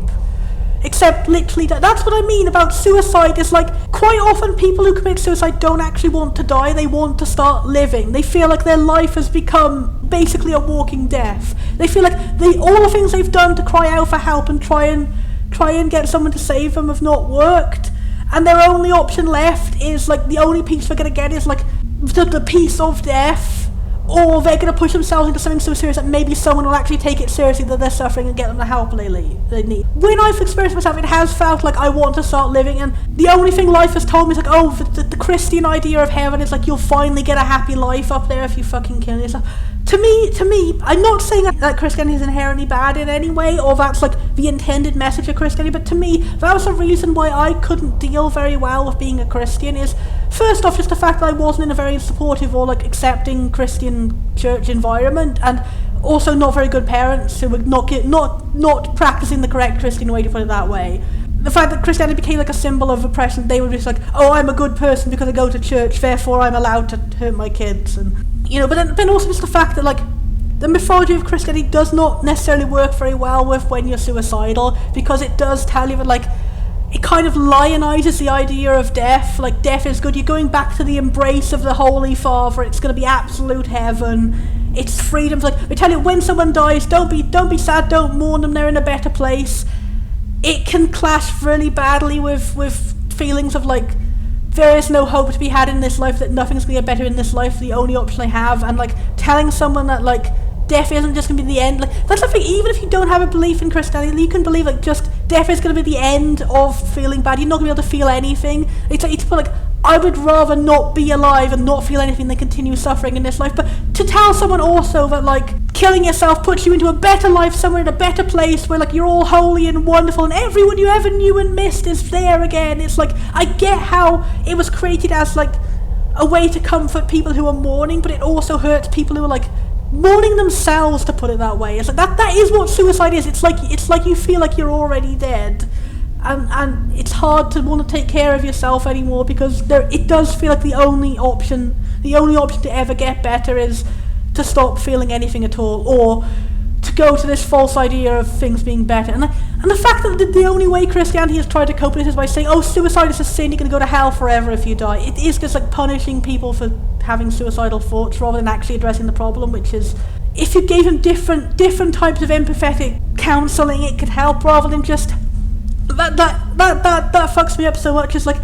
Except literally, that's what I mean about suicide, is like, quite often people who commit suicide don't actually want to die, they want to start living. They feel like their life has become basically a walking death. They feel like all the things they've done to cry out for help and try and get someone to save them have not worked. And their only option left is like, the only peace they're going to get is like, the peace of death. Or they're going to push themselves into something so serious that maybe someone will actually take it seriously that they're suffering and get them the help they need. When I've experienced myself, it has felt like I want to start living, and the only thing life has told me is like, oh, the Christian idea of heaven is like, you'll finally get a happy life up there if you fucking kill yourself. To me, I'm not saying that Christianity is inherently bad in any way, or that's like the intended message of Christianity, but to me, that was the reason why I couldn't deal very well with being a Christian, is first off just the fact that I wasn't in a very supportive or like accepting Christian church environment, and also not very good parents who were not practicing the correct Christian way, to put it that way. The fact that Christianity became like a symbol of oppression, they were just like, oh, I'm a good person because I go to church, therefore I'm allowed to hurt my kids, and you know, but then also just the fact that like, the mythology of Christianity does not necessarily work very well with when you're suicidal, because it does tell you that like, it kind of lionizes the idea of death, like death is good, you're going back to the embrace of the Holy Father, it's going to be absolute heaven, it's freedom. Like, they tell you when someone dies, don't be sad, don't mourn them, they're in a better place. It can clash really badly with feelings of like, there is no hope to be had in this life, that nothing's going to get better in this life, the only option I have, and like, telling someone that like, death isn't just going to be the end, like, that's the thing, even if you don't have a belief in Christianity, you can believe like, just, death is going to be the end of feeling bad, you're not going to be able to feel anything. It's like, I would rather not be alive and not feel anything than continue suffering in this life, but to tell someone also that like, killing yourself puts you into a better life, somewhere in a better place, where like, you're all holy and wonderful, and everyone you ever knew and missed is there again, it's like, I get how it was created as like, a way to comfort people who are mourning, but it also hurts people who are like mourning themselves, to put it that way. It's like that is what suicide is. It's like you feel like you're already dead, and it's hard to want to take care of yourself anymore, because it does feel like the only option to ever get better is to stop feeling anything at all, or to go to this false idea of things being better. And the fact that the only way Christianity has tried to cope with this is by saying, oh, suicide is a sin, you're going to go to hell forever if you die. It is just like punishing people for having suicidal thoughts rather than actually addressing the problem, which is, if you gave them different types of empathetic counselling, it could help, rather than just that fucks me up so much. It's like,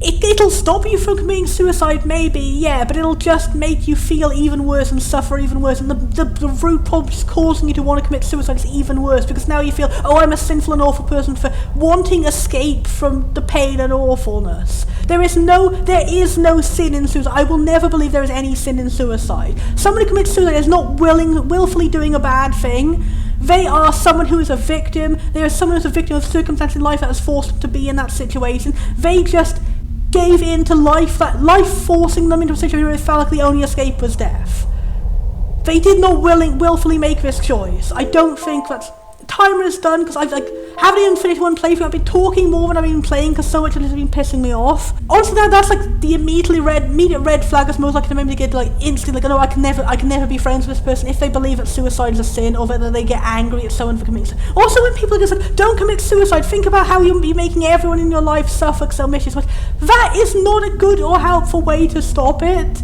it'll stop you from committing suicide, maybe, yeah, but it'll just make you feel even worse and suffer even worse, and the root problem is causing you to want to commit suicide is even worse, because now you feel, oh, I'm a sinful and awful person for wanting escape from the pain and awfulness. There is no sin in suicide. I will never believe there is any sin in suicide. Someone who commits suicide is not willfully doing a bad thing. They are someone who is a victim. They are someone who is a victim of circumstance in life that has forced them to be in that situation. They just gave in to life, that life forcing them into a situation where they felt like the only escape was death. They did not willfully make this choice. I don't think that's... Timer is done, because I've haven't even finished one playthrough. I've been talking more than I've been playing, because so much of it has been pissing me off. Honestly, that's like the immediate red flag is most likely to make me get like instantly like, oh no, I can never be friends with this person if they believe that suicide is a sin, or whether they get angry at someone for committing suicide. Also, when people are just like, don't commit suicide, think about how you'll be making everyone in your life suffer so much. That is not a good or helpful way to stop it.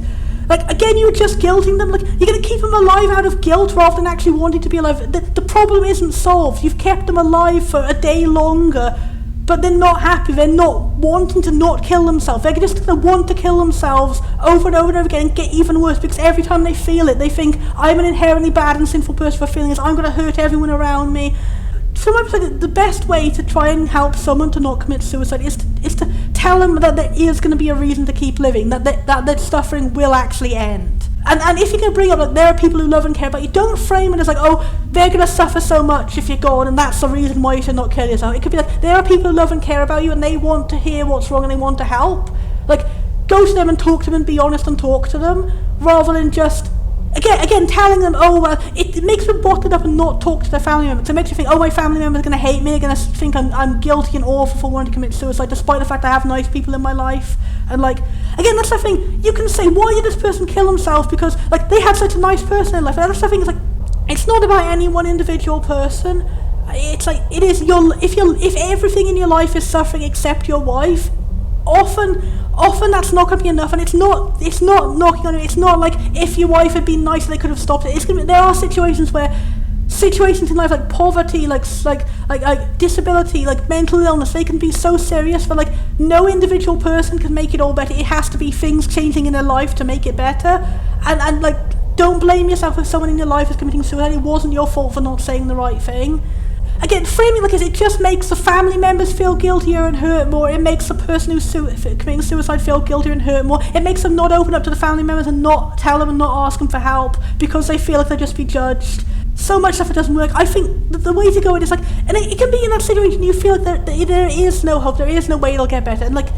Like, again, you're just guilting them. Like, you're going to keep them alive out of guilt rather than actually wanting to be alive. The problem isn't solved. You've kept them alive for a day longer, but they're not happy. They're not wanting to not kill themselves. They're just going to want to kill themselves over and over and over again and get even worse, because every time they feel it, they think, I'm an inherently bad and sinful person for feeling this. I'm going to hurt everyone around me. From my perspective, the best way to try and help someone to not commit suicide is to tell them that there is going to be a reason to keep living, that suffering will actually end. And if you can bring up that there are people who love and care about you, don't frame it as like, oh, they're going to suffer so much if you're gone, and that's the reason why you should not kill yourself. It could be like, there are people who love and care about you, and they want to hear what's wrong and they want to help. Like, go to them and talk to them and be honest and talk to them, rather than just... Again, telling them, oh, well, it makes them bottle it up and not talk to their family members. It makes you think, oh, my family members are going to hate me, they're going to think I'm guilty and awful for wanting to commit suicide, despite the fact I have nice people in my life. And, like, again, that's the thing, you can say, why did this person kill himself? Because, like, they had such a nice person in life. And that's the thing, it's like, it's not about any one individual person. It's like, it is if everything in your life is suffering except your wife, often that's not going to be enough, and it's not knocking on it. It's not like if your wife had been nice they could have stopped it. There are situations in life like poverty, like disability, like mental illness, they can be so serious that like no individual person can make it all better. It has to be things changing in their life to make it better, and like, don't blame yourself if someone in your life is committing suicide. It wasn't your fault for not saying the right thing. Again, framing like this, it just makes the family members feel guiltier and hurt more. It makes the person who's committing suicide feel guiltier and hurt more. It makes them not open up to the family members and not tell them and not ask them for help, because they feel like they'll just be judged. So much stuff, it doesn't work. I think the way to go is like, and it can be in that situation you feel like there is no hope, there is no way it'll get better, and like,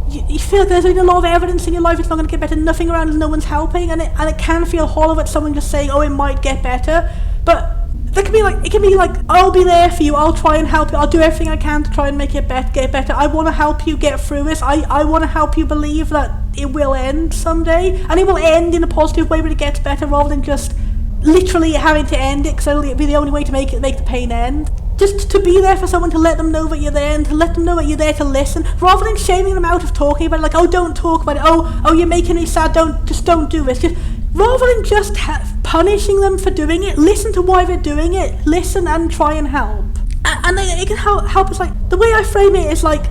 you feel like there's been a lot of evidence in your life it's not going to get better, nothing around and no one's helping, and it can feel hollow at someone just saying, oh, it might get better, but it can be like, I'll be there for you, I'll try and help you, I'll do everything I can to try and make it get better, I want to help you get through this, I want to help you believe that it will end someday, and it will end in a positive way when it gets better, rather than just literally having to end it, because it'll be the only way to make the pain end. Just to be there for someone, to let them know that you're there, and to let them know that you're there to listen, rather than shaming them out of talking about it, like, oh, don't talk about it, oh, you're making me sad, don't do this, rather than just punishing them for doing it, listen to why they're doing it, listen and try and help. And it can help us, like, the way I frame it is like,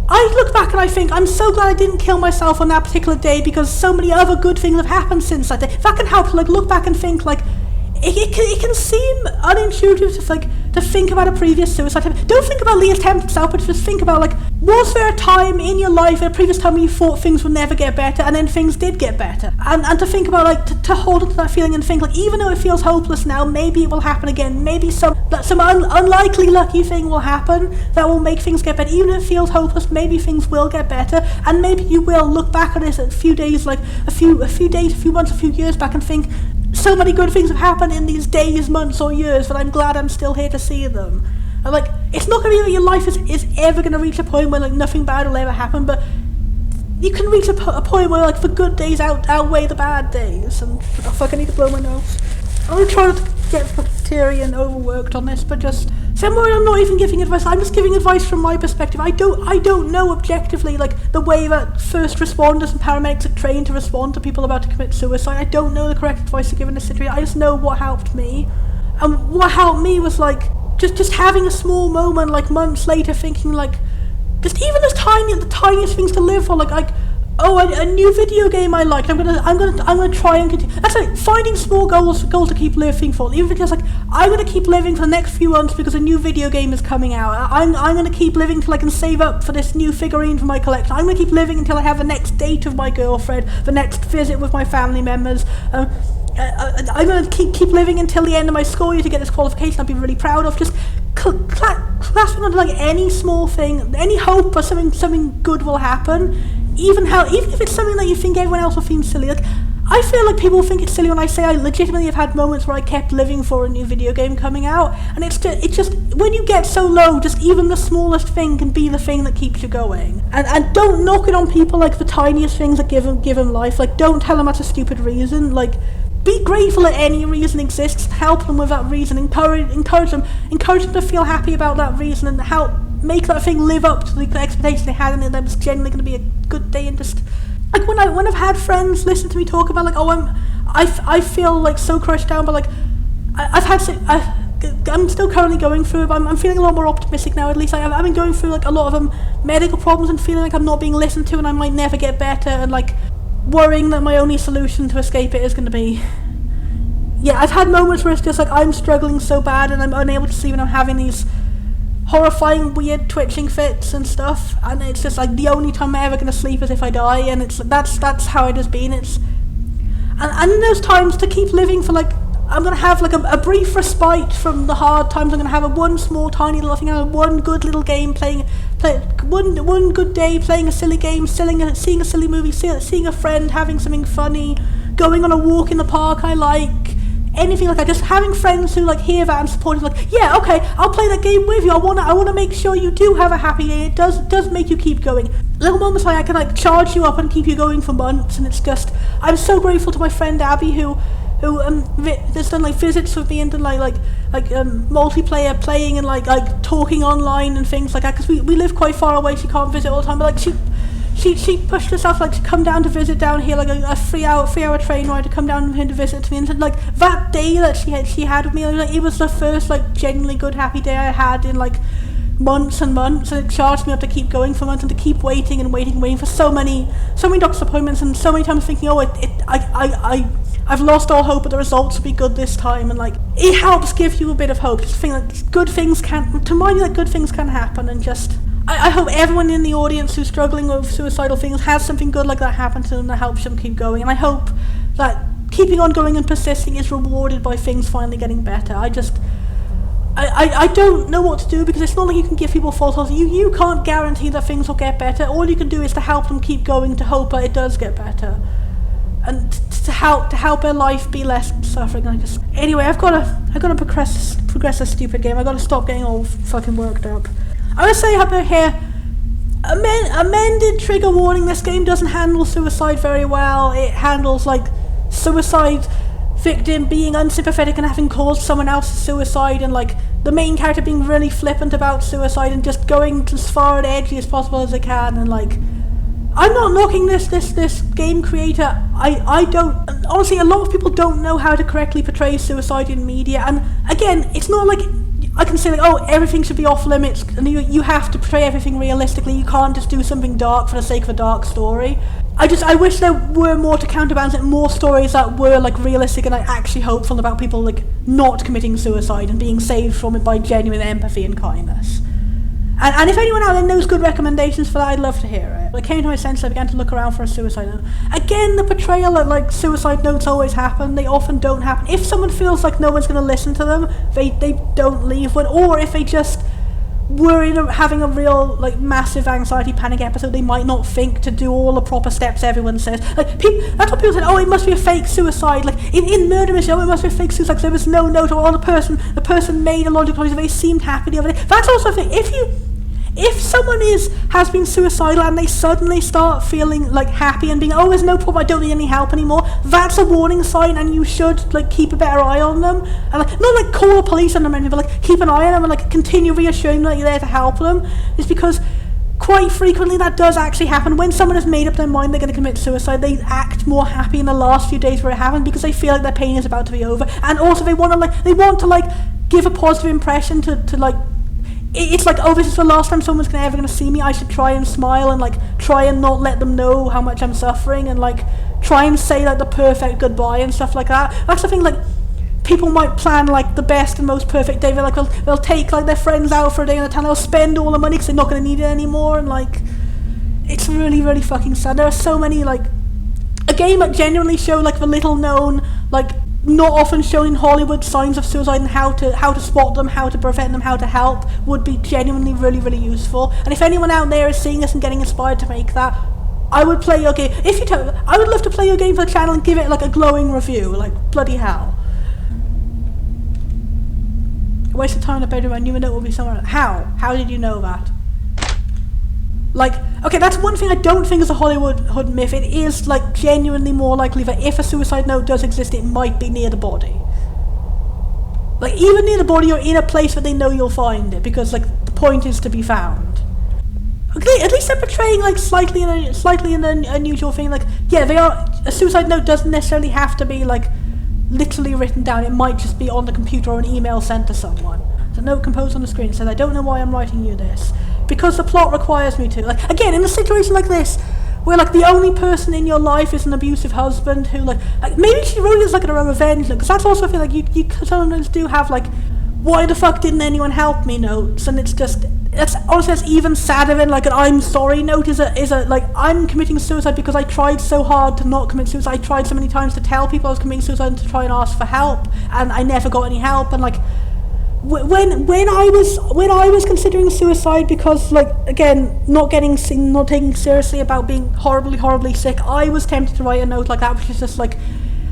I look back and I think, I'm so glad I didn't kill myself on that particular day, because so many other good things have happened since that day. That can help to like look back and think like, it can seem unintuitive to like to think about a previous suicide attempt. Don't think about Leah's attempt itself, but just think about, like, was there a time in your life, a previous time when you thought things would never get better, and then things did get better? And to think about, like, to hold on to that feeling and think, like, even though it feels hopeless now, maybe it will happen again. Maybe some unlikely lucky thing will happen that will make things get better. Even if it feels hopeless, maybe things will get better, and maybe you will look back at this a few days, like a few days, a few months, a few years back, and think, so many good things have happened in these days, months, or years that I'm glad I'm still here to see them. And, like, it's not going to be that your life is ever going to reach a point where, like, nothing bad will ever happen, but you can reach a point where, like, the good days outweigh the bad days. And oh, fuck, I need to blow my nose. I'm going to try not to get bacteria and overworked on this, but just I'm worried I'm not even giving advice. I'm just giving advice from my perspective. I don't know objectively, like, the way that first responders and paramedics are trained to respond to people about to commit suicide. I don't know the correct advice to give in this situation. I just know what helped me. And what helped me was, like, just having a small moment, like, months later, thinking, like, just even the tiniest things to live for, like oh, a new video game I liked. I'm gonna try and continue. That's like finding small goals to keep living for. Even if it's like, I'm gonna keep living for the next few months because a new video game is coming out. I'm gonna keep living till I can save up for this new figurine for my collection. I'm gonna keep living until I have the next date with my girlfriend, the next visit with my family members. I'm gonna keep living until the end of my school year to get this qualification I'll be really proud of. Just clasping onto, like, any small thing, any hope or something good will happen. Even if it's something that you think everyone else will find silly. Like, I feel like people think it's silly when I say I legitimately have had moments where I kept living for a new video game coming out, and it's just when you get so low, just even the smallest thing can be the thing that keeps you going. And don't knock it on people, like, the tiniest things that give them life. Like, don't tell them that's a stupid reason. Like, be grateful that any reason exists. Help them with that reason. Encourage them to feel happy about that reason, and help make that thing live up to the expectation they had, and that it's genuinely going to be a good day. And just, like, when I've had friends listen to me talk about, like, oh, I feel, like, so crushed down, but, like, I'm still currently going through it, but I'm feeling a lot more optimistic now. At least I've been going through, like, a lot of medical problems and feeling like I'm not being listened to and I might never get better, and, like, worrying that my only solution to escape it is going to be, yeah, I've had moments where it's just like I'm struggling so bad and I'm unable to sleep and I'm having these horrifying, weird twitching fits and stuff, and it's just like the only time I'm ever going to sleep is if I die, and it's that's how it has been. It's and in those times, to keep living for, like, I'm going to have, like, a brief respite from the hard times. I'm going to have one small tiny little thing, one good little game, play one good day playing a silly game, seeing a silly movie, seeing a friend, having something funny, going on a walk in the park I like, anything like that. Just having friends who, like, hear that and support it, like, yeah, okay, I'll play that game with you. I want to make sure you do have a happy day. It does make you keep going. Little moments like I can, like, charge you up and keep you going for months, and it's just, I'm so grateful to my friend Abby who has done, like, visits with me and done like multiplayer playing and like talking online and things like that, because we live quite far away. She can't visit all the time, but, like, she pushed herself, like, to come down to visit down here, like a 3 hour train ride to come down here to visit me. And, like, that day that she had with me, like, it was the first, like, genuinely good happy day I had in, like, months and months, and it charged me up to keep going for months and to keep waiting and waiting for so many doctor's appointments, and so many times thinking, oh, I've lost all hope, but the results will be good this time. And, like, it helps give you a bit of hope. Just think that good things can happen. And just, I hope everyone in the audience who's struggling with suicidal things has something good like that happen to them that helps them keep going. And I hope that keeping on going and persisting is rewarded by things finally getting better. I don't know what to do, because it's not like you can give people false hopes. You can't guarantee that things will get better. All you can do is to help them keep going, to hope that it does get better, and to help their life be less suffering. Anyway, I've got to progress this stupid game. I've got to stop getting all fucking worked up. I would say up here, amended trigger warning. This game doesn't handle suicide very well. It handles, like, suicide victim being unsympathetic and having caused someone else's suicide, and, like, the main character being really flippant about suicide and just going as far and edgy as possible as they can. And, like, I'm not knocking this game creator. I don't, honestly, a lot of people don't know how to correctly portray suicide in media, and again, it's not like I can say, like, oh, everything should be off limits, and you have to portray everything realistically. You can't just do something dark for the sake of a dark story. I wish there were more to counterbalance it, more stories that were like realistic and like actually hopeful about people like not committing suicide and being saved from it by genuine empathy and kindness. And if anyone out there knows good recommendations for that, I'd love to hear it. It came to my sense, I began to look around for a suicide note. Again, the portrayal that like suicide notes always happen, they often don't happen. If someone feels like no one's going to listen to them, they don't leave one. Or if they just were having a real like massive anxiety panic episode, they might not think to do all the proper steps everyone says. Like that's what people said, oh, it must be a fake suicide. Like in murder mystery, it must be a fake suicide because there was no note, or the person made a logical choice, they seemed happy the other day. That's also a thing. If someone has been suicidal and they suddenly start feeling like happy and being, oh, there's no problem, I don't need any help anymore, that's a warning sign, and you should like keep a better eye on them, and like not like call the police on them or anything, but like keep an eye on them and like continue reassuring them that you're there to help them. It's because quite frequently that does actually happen. When someone has made up their mind they're going to commit suicide, they act more happy in the last few days where it happened because they feel like their pain is about to be over, and also they want to give a positive impression to like. It's like, oh, this is the last time someone's ever going to see me, I should try and smile and like try and not let them know how much I'm suffering, and like try and say like the perfect goodbye and stuff like that. That's the thing, like people might plan like the best and most perfect day. They'll take like their friends out for a day in the town, they'll spend all the money because they're not going to need it anymore, and like it's really, really fucking sad. There are so many, like a game that genuinely show like the little known, like not often shown in Hollywood signs of suicide and how to spot them, how to prevent them, how to help would be genuinely really, really useful. And if anyone out there is seeing this and getting inspired to make that, I would play your game. I would love to play your game for the channel and give it like a glowing review. Like bloody hell. A waste of time in the bedroom. I knew a note would be somewhere else. How did you know that? Like, okay, that's one thing I don't think is a Hollywood myth. It is, like, genuinely more likely that if a suicide note does exist, it might be near the body. Like, even near the body or in a place that they know you'll find it, because, like, the point is to be found. Okay, at least they're portraying, like, slightly an unusual thing. Like, yeah, a suicide note doesn't necessarily have to be, like, literally written down. It might just be on the computer or an email sent to someone. The note composed on the screen says, I don't know why I'm writing you this, because the plot requires me to. Like, again, in a situation like this, where like the only person in your life is an abusive husband who like maybe she wrote it as like a revenge note, because that's also a thing, like you sometimes do have like, why the fuck didn't anyone help me notes, and it's just, that's honestly, that's even sadder than like an I'm sorry note is a like, I'm committing suicide because I tried so hard to not commit suicide. I tried so many times to tell people I was committing suicide and to try and ask for help, and I never got any help. And like when I was considering suicide, because like again not taking seriously about being horribly sick, I was tempted to write a note like that, which is just like,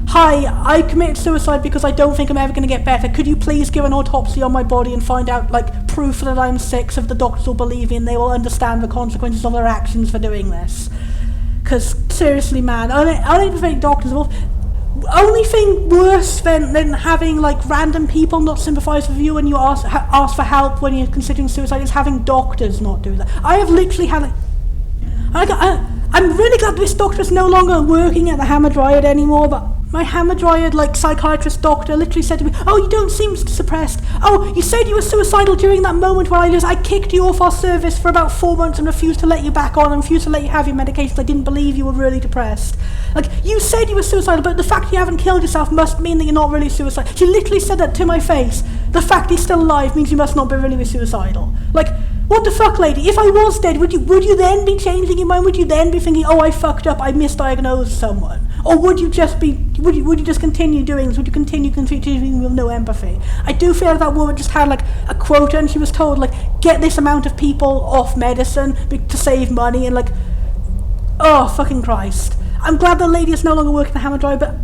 hi, I committed suicide because I don't think I'm ever going to get better. Could you please give an autopsy on my body and find out like proof that I'm sick, so if the doctors will believe me and they will understand the consequences of their actions for doing this. Because seriously, man, I don't even think doctors will. Only thing worse than having like random people not sympathise with you when you ask for help when you're considering suicide is having doctors not do that. I have literally had I'm really glad this doctor is no longer working at the Hamadryad anymore, but my Hamadryad like psychiatrist doctor literally said to me, oh, you don't seem suppressed. Oh, you said you were suicidal during that moment where I kicked you off our service for about 4 months and refused to let you back on and refused to let you have your medications. I didn't believe you were really depressed. Like, you said you were suicidal, but the fact you haven't killed yourself must mean that you're not really suicidal. She literally said that to my face. The fact he's still alive means you must not be really suicidal. Like, what the fuck, lady? If I was dead, would you then be changing your mind? Would you then be thinking, oh, I fucked up, I misdiagnosed someone? Or would you just continue doing this? Would you continue with no empathy? I do feel like that woman just had like a quota, and she was told like, get this amount of people off medicine to save money, and like, oh fucking Christ. I'm glad the lady is no longer working at Hamadryad, but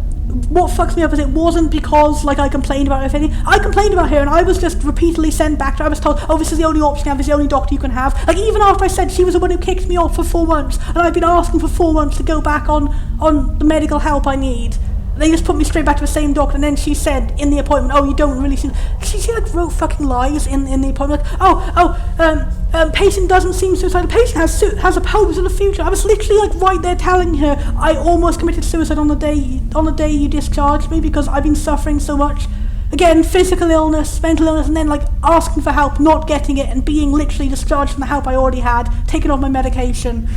what fucks me up is it wasn't because like I complained about her or anything. I complained about her and I was just repeatedly sent back to her. I was told, oh, this is the only option you have, this is the only doctor you can have. Like, even after I said she was the one who kicked me off for 4 months, and I've been asking for 4 months to go back on the medical help I need. They just put me straight back to the same doctor, and then she said in the appointment, oh, you don't really seem... She like wrote fucking lies in the appointment. Like, patient doesn't seem suicidal. Patient has a hopes in the future. I was literally like right there telling her I almost committed suicide on the day you discharged me, because I've been suffering so much. Again, physical illness, mental illness, and then like asking for help, not getting it, and being literally discharged from the help I already had, taking off my medication.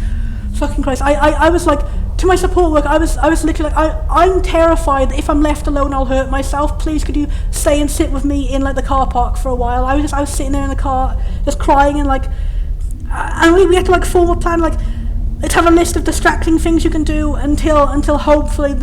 Fucking Christ. I was like to my support work, I was literally like, I'm terrified that if I'm left alone I'll hurt myself. Please could you stay and sit with me in like the car park for a while. I was sitting there in the car just crying, and like, and we had to like form a plan, like let's have a list of distracting things you can do until hopefully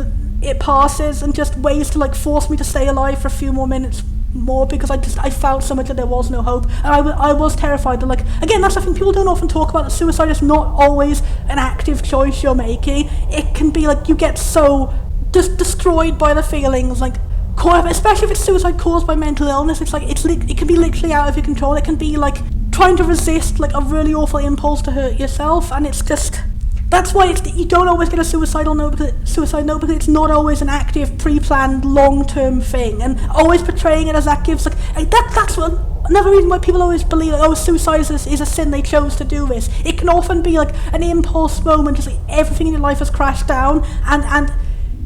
it passes, and just ways to like force me to stay alive for a few more minutes more, because I felt so much that there was no hope, and I was terrified that, like, again, that's something people don't often talk about, that suicide is not always an active choice you're making. It can be like you get so just destroyed by the feelings, like, especially if it's suicide caused by mental illness. It's like it can be literally out of your control. It can be like trying to resist like a really awful impulse to hurt yourself, and it's just, that's why you don't always get a suicide note, because it's not always an active, pre-planned, long-term thing, and always portraying it as that gives like that's what, another reason why people always believe that, oh, suicide is a sin, they chose to do this. It can often be like an impulse moment, just like everything in your life has crashed down, and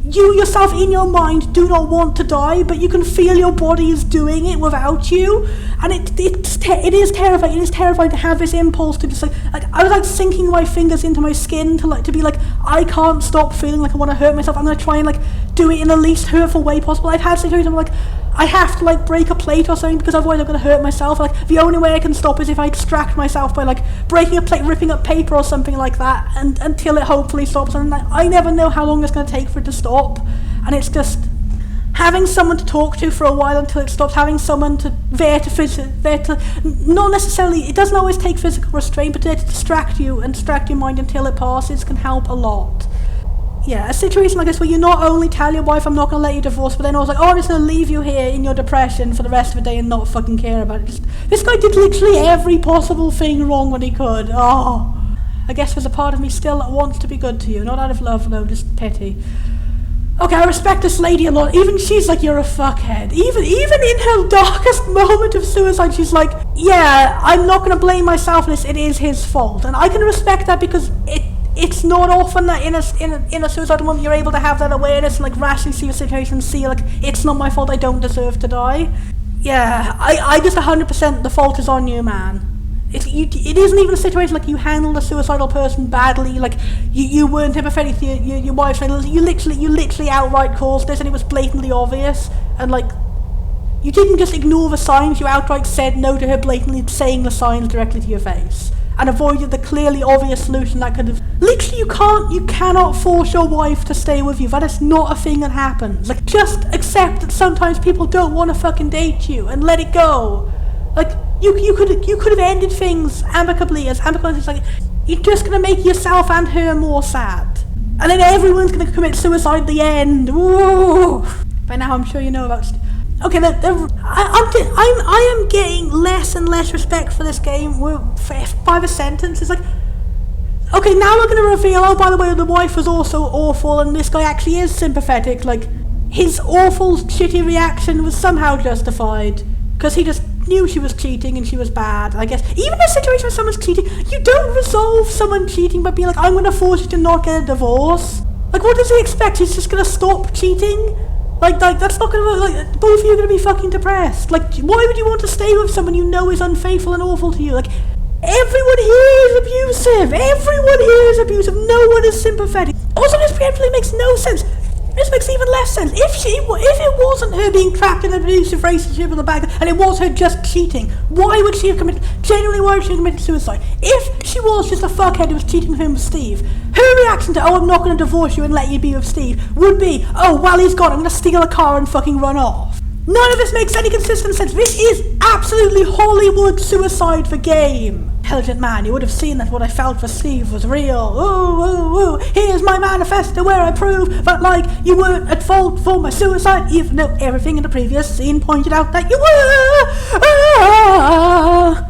you yourself in your mind do not want to die, but you can feel your body is doing it without you, and it is terrifying. It is terrifying to have this impulse to just like I was like sinking my fingers into my skin to be like, I can't stop feeling like I want to hurt myself. I'm gonna try and like do it in the least hurtful way possible. I've had situations where like I have to like break a plate or something, because otherwise I'm gonna hurt myself. Like the only way I can stop is if I distract myself by like breaking a plate, ripping up paper or something like that, and until it hopefully stops. And like, I never know how long it's gonna take for it to stop, and it's just having someone to talk to for a while until it stops, having someone there to not necessarily, it doesn't always take physical restraint, but there to distract you and distract your mind until it passes can help a lot. Yeah, a situation like this where you not only tell your wife, I'm not going to let you divorce, but then I was like, oh, I'm just going to leave you here in your depression for the rest of the day and not fucking care about it. This guy did literally every possible thing wrong when he could. Oh, I guess there's a part of me still that wants to be good to you, not out of love though, just pity. Okay, I respect this lady a lot. Even she's like, you're a fuckhead. Even in her darkest moment of suicide, she's like, yeah, I'm not going to blame myself for this. It is his fault. And I can respect that, because it's not often that in a suicidal moment you're able to have that awareness and like rationally see the situation and see like, it's not my fault, I don't deserve to die. Yeah, I just 100% the fault is on you, man. It isn't even a situation like you handled a suicidal person badly, like you weren't empathetic to your wife's friend. You literally outright caused this, and it was blatantly obvious, and like you didn't just ignore the signs, you outright said no to her, blatantly saying the signs directly to your face, and avoided the clearly obvious solution that could have literally, you cannot force your wife to stay with you. That is not a thing that happens. Like, just accept that sometimes people don't want to fucking date you and let it go. Like, you could have ended things amicably as like, you're just gonna make yourself and her more sad, and then everyone's gonna commit suicide at the end. Whoa! By now I'm sure you know about. Okay, I am getting less and less respect for this game by the sentence. It's like, okay, now we're gonna reveal, oh, by the way, the wife was also awful, and this guy actually is sympathetic. Like, his awful, shitty reaction was somehow justified, because he just knew she was cheating and she was bad, I guess. Even in a situation where someone's cheating, you don't resolve someone cheating by being like, I'm gonna force you to not get a divorce. Like, what does he expect? He's just gonna stop cheating? Like that's not gonna, like, both of you are gonna be fucking depressed. Like, why would you want to stay with someone you know is unfaithful and awful to you? Like, everyone here is abusive. Everyone here is abusive. No one is sympathetic. Also, this preemptively makes no sense. This makes even less sense. If it wasn't her being trapped in an abusive relationship with a bad guy, and it was her just cheating, why would she have committed suicide? If she was just a fuckhead who was cheating with him with Steve, her reaction to, oh, I'm not going to divorce you and let you be with Steve, would be, oh, well, he's gone, I'm going to steal a car and fucking run off. None of this makes any consistent sense. This is absolutely Hollywood suicide the game. Intelligent man, you would have seen that what I felt for Steve was real. Ooh, ooh, ooh. Here's my manifesto where I prove that, like, you weren't at fault for my suicide, even though everything in the previous scene pointed out that you were.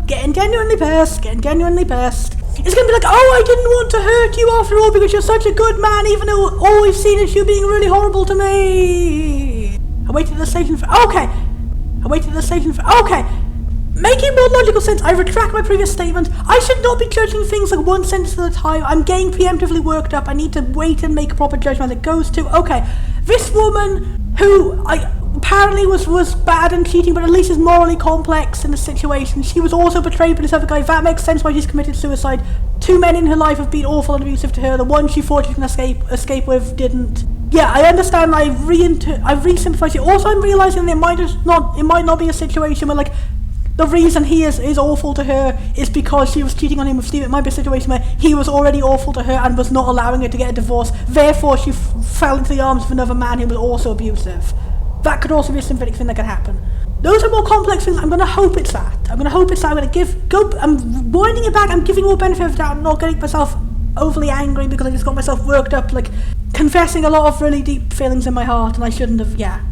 Getting genuinely pissed. It's gonna be like, oh, I didn't want to hurt you after all because you're such a good man, even though all we've seen is you being really horrible to me. I waited at the station for, okay. Making more logical sense, I retract my previous statement. I should not be judging things like one sentence at a time. I'm getting preemptively worked up. I need to wait and make a proper judgment as it goes to, okay, this woman who apparently was bad and cheating, but at least is morally complex in the situation. She was also betrayed by this other guy. That makes sense why she's committed suicide. 2 men in her life have been awful and abusive to her. The one she thought she can escape with didn't. Yeah, I understand. I re-sympathize it. Also, I'm realizing it might not be a situation where like the reason he is awful to her is because she was cheating on him with Steve. It might be a situation where he was already awful to her and was not allowing her to get a divorce. Therefore, she fell into the arms of another man who was also abusive. That could also be a sympathetic thing that could happen. Those are more complex things. I'm gonna hope it's that. I'm winding it back. I'm giving more benefit of the doubt. I'm not getting myself overly angry because I just got myself worked up, like confessing a lot of really deep feelings in my heart, and I shouldn't have. Yeah.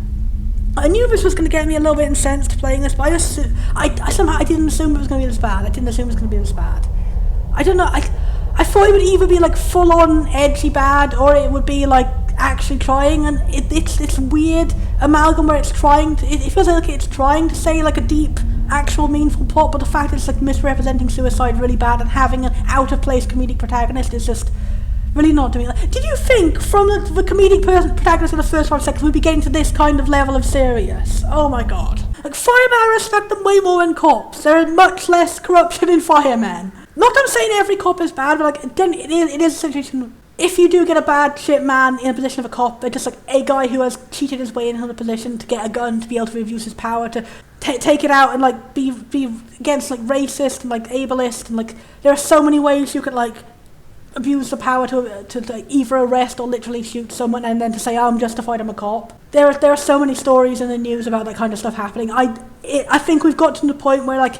I knew this was going to get me a little bit incensed playing this, but I didn't assume it was going to be this bad. I don't know, I thought it would either be like full-on edgy bad, or it would be like actually trying, and it's weird amalgam where it feels like it's trying to say like a deep, actual meaningful plot, but the fact that it's like misrepresenting suicide really bad and having an out-of-place comedic protagonist is just really not doing that. Did you think from the comedic protagonist in the first 5 seconds we'd be getting to this kind of level of serious? Oh my god. Like, firemen, I respect them way more than cops. There is much less corruption in firemen. Not that I'm saying every cop is bad, but like it is a situation. If you do get a bad shit man in a position of a cop, they're just like a guy who has cheated his way into the position to get a gun, to be able to abuse his power, to take it out and like be against like racist and like ableist, and like there are so many ways you could like abuse the power to like, either arrest or literally shoot someone and then to say, oh, I'm justified, I'm a cop. There are so many stories in the news about that kind of stuff happening. I think we've got to the point where like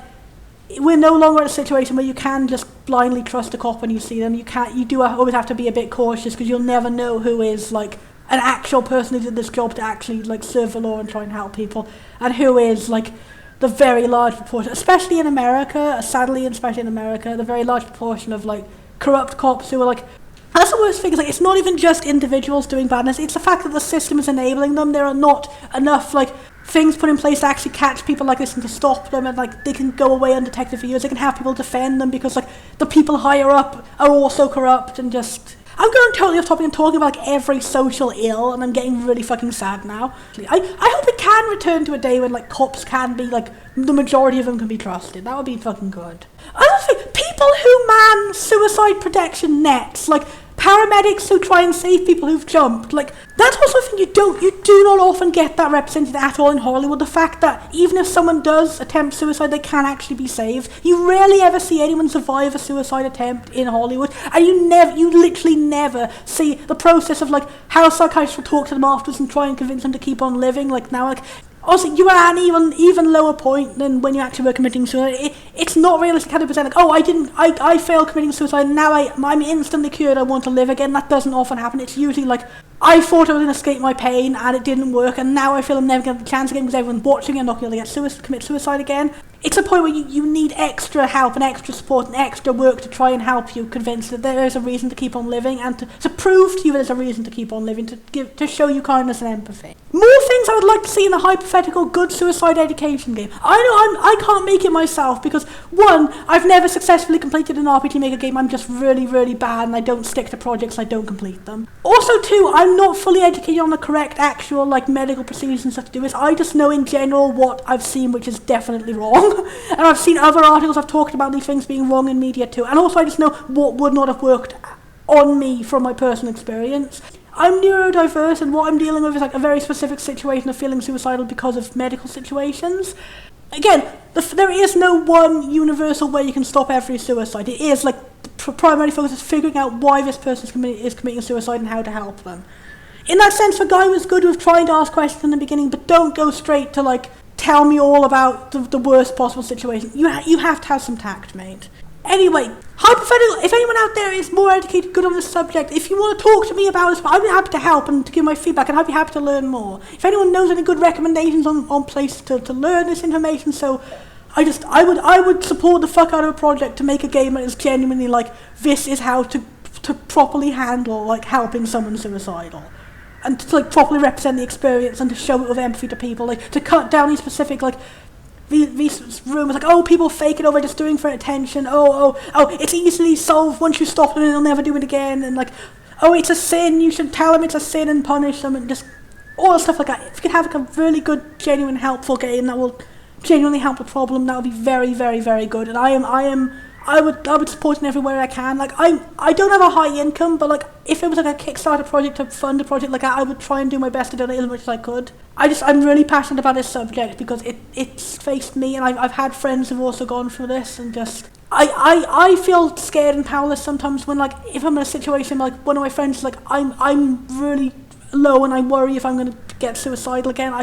we're no longer in a situation where you can just blindly trust a cop when you see them. You do always have to be a bit cautious because you'll never know who is like an actual person who did this job to actually like serve the law and try and help people, and who is like the very large proportion, especially in America, sadly, especially in America, the very large proportion of like corrupt cops who are like, and that's the worst thing, is like it's not even just individuals doing badness, it's the fact that the system is enabling them. There are not enough like things put in place to actually catch people like this and to stop them, and like they can go away undetected for years. They can have people defend them because like the people higher up are also corrupt, and just I'm going totally off topic and talking about like every social ill, and I'm getting really fucking sad now. I hope it can return to a day when like cops can be like the majority of them can be trusted. That would be fucking good. I don't think people who man suicide protection nets, like paramedics who try and save people who've jumped, like that's also something you do not often get that represented at all in Hollywood. The fact that even if someone does attempt suicide, they can actually be saved. You rarely ever see anyone survive a suicide attempt in Hollywood, and you literally never see the process of like how psychiatrists will talk to them afterwards and try and convince them to keep on living. Like now, like also, you are at an even lower point than when you actually were committing suicide. It's not realistic 100%. Like, oh, I failed committing suicide, and now I'm instantly cured, I want to live again. That doesn't often happen. It's usually like, I thought I was going to escape my pain, and it didn't work, and now I feel I'm never going to have the chance again because everyone's watching and not going to commit suicide again. It's a point where you need extra help and extra support and extra work to try and help you convince that there is a reason to keep on living, and to prove to you there's a reason to keep on living, to show you kindness and empathy. More things I would like to see in a hypothetical good suicide education game. I know I can't make it myself because, one, I've never successfully completed an RPGmaker game. I'm just really, really bad, and I don't stick to projects, I don't complete them. Also, two, I'm not fully educated on the correct actual like medical procedures and stuff to do this. I just know in general what I've seen, which is definitely wrong. And I've seen other articles I've talked about these things being wrong in media too. And also I just know what would not have worked on me from my personal experience. I'm neurodiverse, and what I'm dealing with is like a very specific situation of feeling suicidal because of medical situations. Again, there is no one universal way you can stop every suicide. It is like the primary focus is figuring out why this person is committing suicide and how to help them. In that sense, the guy was good with trying to ask questions in the beginning, but don't go straight to like tell me all about the worst possible situation. You have to have some tact, mate. Anyway, hypothetical, if anyone out there is more educated, good on this subject, if you want to talk to me about this, I'd be happy to help and to give my feedback, and I'd be happy to learn more. If anyone knows any good recommendations on places to learn this information, so I would support the fuck out of a project to make a game that is genuinely like, this is how to properly handle like helping someone suicidal. And to like properly represent the experience and to show it with empathy to people, like to cut down these specific like these rumours like, oh, people fake it over just doing for attention, oh, it's easily solved once you stop them and they'll never do it again, and like, oh, it's a sin, you should tell them it's a sin and punish them, and just all the stuff like that. If you could have like a really good, genuine, helpful game that will genuinely help the problem, that would be very, very, very good. And I am I would support in every way I can. Like, I don't have a high income, but like, if it was like a Kickstarter project to fund a project like that, I would try and do my best to donate as much as I could. I'm really passionate about this subject because it's faced me, and I've had friends who've also gone through this, and just I feel scared and powerless sometimes when, like, if I'm in a situation like one of my friends is like, I'm really low and I worry if I'm going to get suicidal again.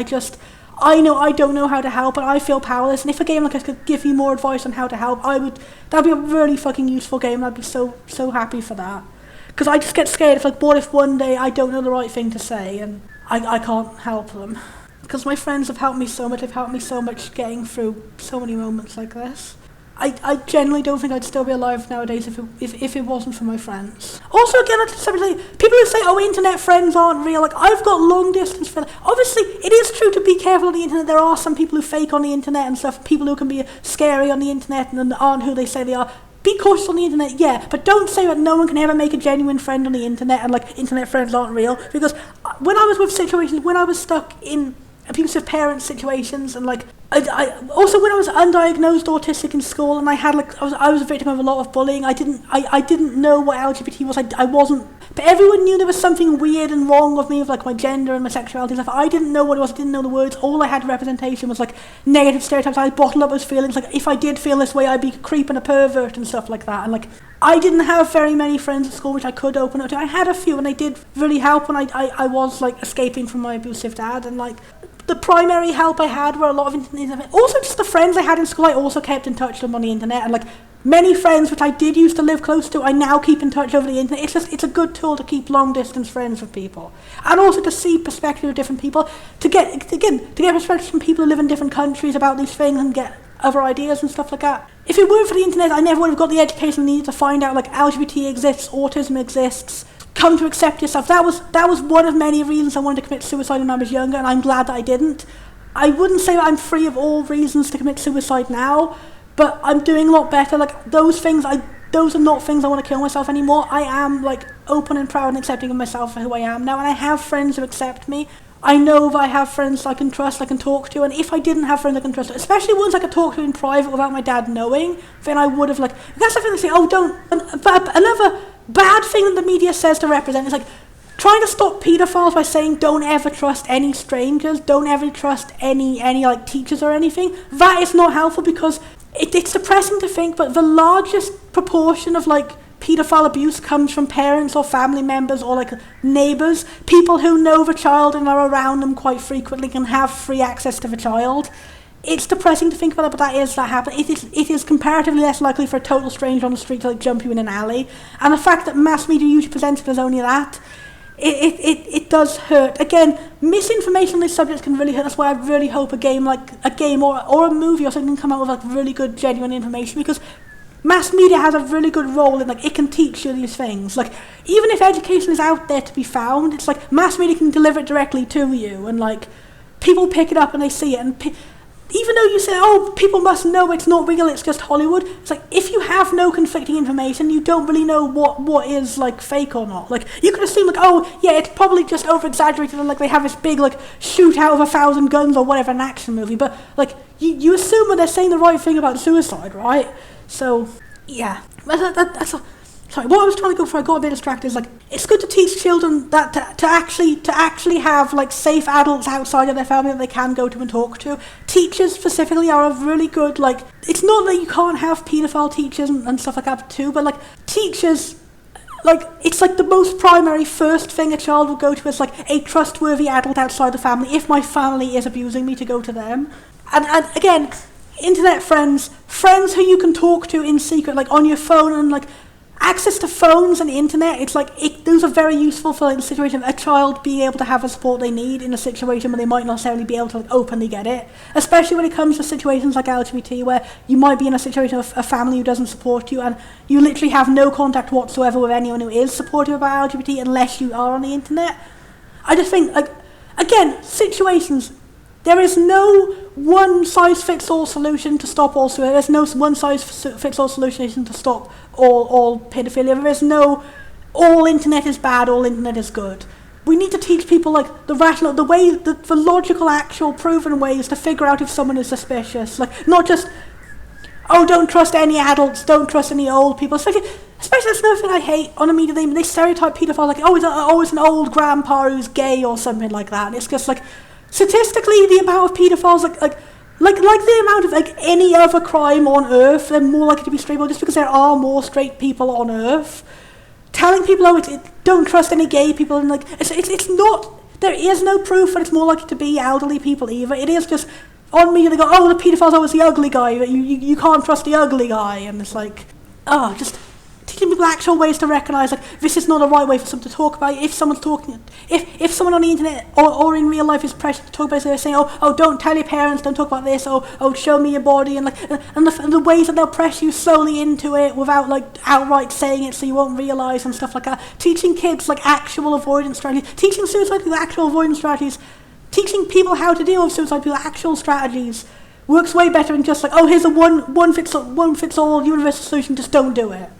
I know I don't know how to help, and I feel powerless. And if a game like this could give you more advice on how to help, that'd be a really fucking useful game. I'd be so happy for that. Because I just get scared. If like, what if one day I don't know the right thing to say and I can't help them? Because my friends have helped me so much. They've helped me so much getting through so many moments like this. I genuinely don't think I'd still be alive nowadays if it wasn't for my friends. Also, again, people who say, oh, internet friends aren't real, like, I've got long distance friends. Obviously, it is true to be careful on the internet. There are some people who fake on the internet and stuff, people who can be scary on the internet and aren't who they say they are. Be cautious on the internet, yeah, but don't say that no one can ever make a genuine friend on the internet and, like, internet friends aren't real. Because when I was with situations, when I was stuck in abusive parent situations, and like, I also when I was undiagnosed autistic in school, and I had like, I was a victim of a lot of bullying. I didn't know what LGBT was. I wasn't, but everyone knew there was something weird and wrong with me, with like my gender and my sexuality and stuff. I didn't know what it was. I didn't know the words. All I had representation was like negative stereotypes. I bottled up those feelings. Like, if I did feel this way, I'd be a creep and a pervert and stuff like that. And like, I didn't have very many friends at school which I could open up to. I had a few, and they did really help when I was like escaping from my abusive dad, and like, the primary help I had were a lot of internet. Also, just the friends I had in school, I also kept in touch with them on the internet. And like, many friends which I did used to live close to, I now keep in touch over the internet. It's a good tool to keep long distance friends with people, and also to see perspective of different people, to get perspectives from people who live in different countries about these things, and get other ideas and stuff like that. If it weren't for the internet, I never would have got the education I needed to find out like LGBT exists, autism exists. Come to accept yourself. That was one of many reasons I wanted to commit suicide when I was younger, and I'm glad that I didn't. I wouldn't say that I'm free of all reasons to commit suicide now, but I'm doing a lot better. Like, those are not things I want to kill myself anymore. I am like open and proud and accepting of myself for who I am now, and I have friends who accept me. I know that I have friends I can trust, I can talk to, and if I didn't have friends I can trust, especially ones I could talk to in private without my dad knowing, then I would have, like, that's the thing they say, oh, don't, but another bad thing that the media says to represent is like trying to stop paedophiles by saying don't ever trust any strangers, don't ever trust any like teachers or anything. That is not helpful, because it's depressing to think, but the largest proportion of like paedophile abuse comes from parents or family members or like neighbours, people who know the child and are around them quite frequently, can have free access to the child. It's depressing to think about it, but that happens. It is comparatively less likely for a total stranger on the street to like jump you in an alley. And the fact that mass media usually presents it as only that, it does hurt. Again, misinformation on these subjects can really hurt. That's why I really hope a game or a movie or something can come out with like really good, genuine information, because mass media has a really good role in, like, it can teach you these things. Like, even if education is out there to be found, it's like mass media can deliver it directly to you, and like, people pick it up and they see it, and even though you say, oh, people must know it's not real, it's just Hollywood, it's like, if you have no conflicting information, you don't really know what is, like, fake or not. Like, you could assume, like, oh, yeah, it's probably just over-exaggerated, and, like, they have this big, like, shootout of 1,000 guns or whatever, an action movie, but, like, you assume that they're saying the right thing about suicide, right? So, yeah. That's sorry, what I was trying to go for, I got a bit distracted, is like, it's good to teach children that to actually have like safe adults outside of their family that they can go to and talk to. Teachers specifically are a really good, like, it's not that you can't have paedophile teachers and stuff like that too, but like, teachers, like, it's like the most primary first thing a child will go to is like a trustworthy adult outside the family. If my family is abusing me, to go to them. And again, internet friends who you can talk to in secret, like on your phone, and like access to phones and the internet, it's like, those are very useful for like the situation of a child being able to have the support they need in a situation where they might not necessarily be able to like openly get it, especially when it comes to situations like LGBT, where you might be in a situation of a family who doesn't support you, and you literally have no contact whatsoever with anyone who is supportive about LGBT unless you are on the internet. I just think, like, again, situations, there is no one-size-fits-all solution to stop all suicide. There's no one-size-fits-all solution to stop all pedophilia. There is no all internet is bad, all internet is good. We need to teach people like the logical, actual, proven ways to figure out if someone is suspicious. Like, not just, oh, don't trust any adults, don't trust any old people. Especially that's another thing I hate on the media. They stereotype pedophiles like, oh, it's an old grandpa who's gay or something like that. And it's just like, statistically, the amount of pedophiles, like the amount of like any other crime on earth, they're more likely to be straight people just because there are more straight people on earth. Telling people, don't trust any gay people, and like, it's not, there is no proof that it's more likely to be elderly people either. It is just, on media they go, oh, the pedophile's always the ugly guy, but you can't trust the ugly guy, and it's like, just teaching people actual ways to recognise, like, this is not the right way for someone to talk about it. If someone's talking, if someone on the internet or in real life is pressured to talk about it, they're saying, oh, don't tell your parents, don't talk about this, oh, show me your body, and like, and the ways that they'll press you slowly into it without like outright saying it so you won't realise and stuff like that. Teaching kids like actual avoidance strategies, teaching suicide people actual avoidance strategies, teaching people how to deal with suicide people actual strategies works way better than just like, oh, here's a one fits all universal solution, just don't do it.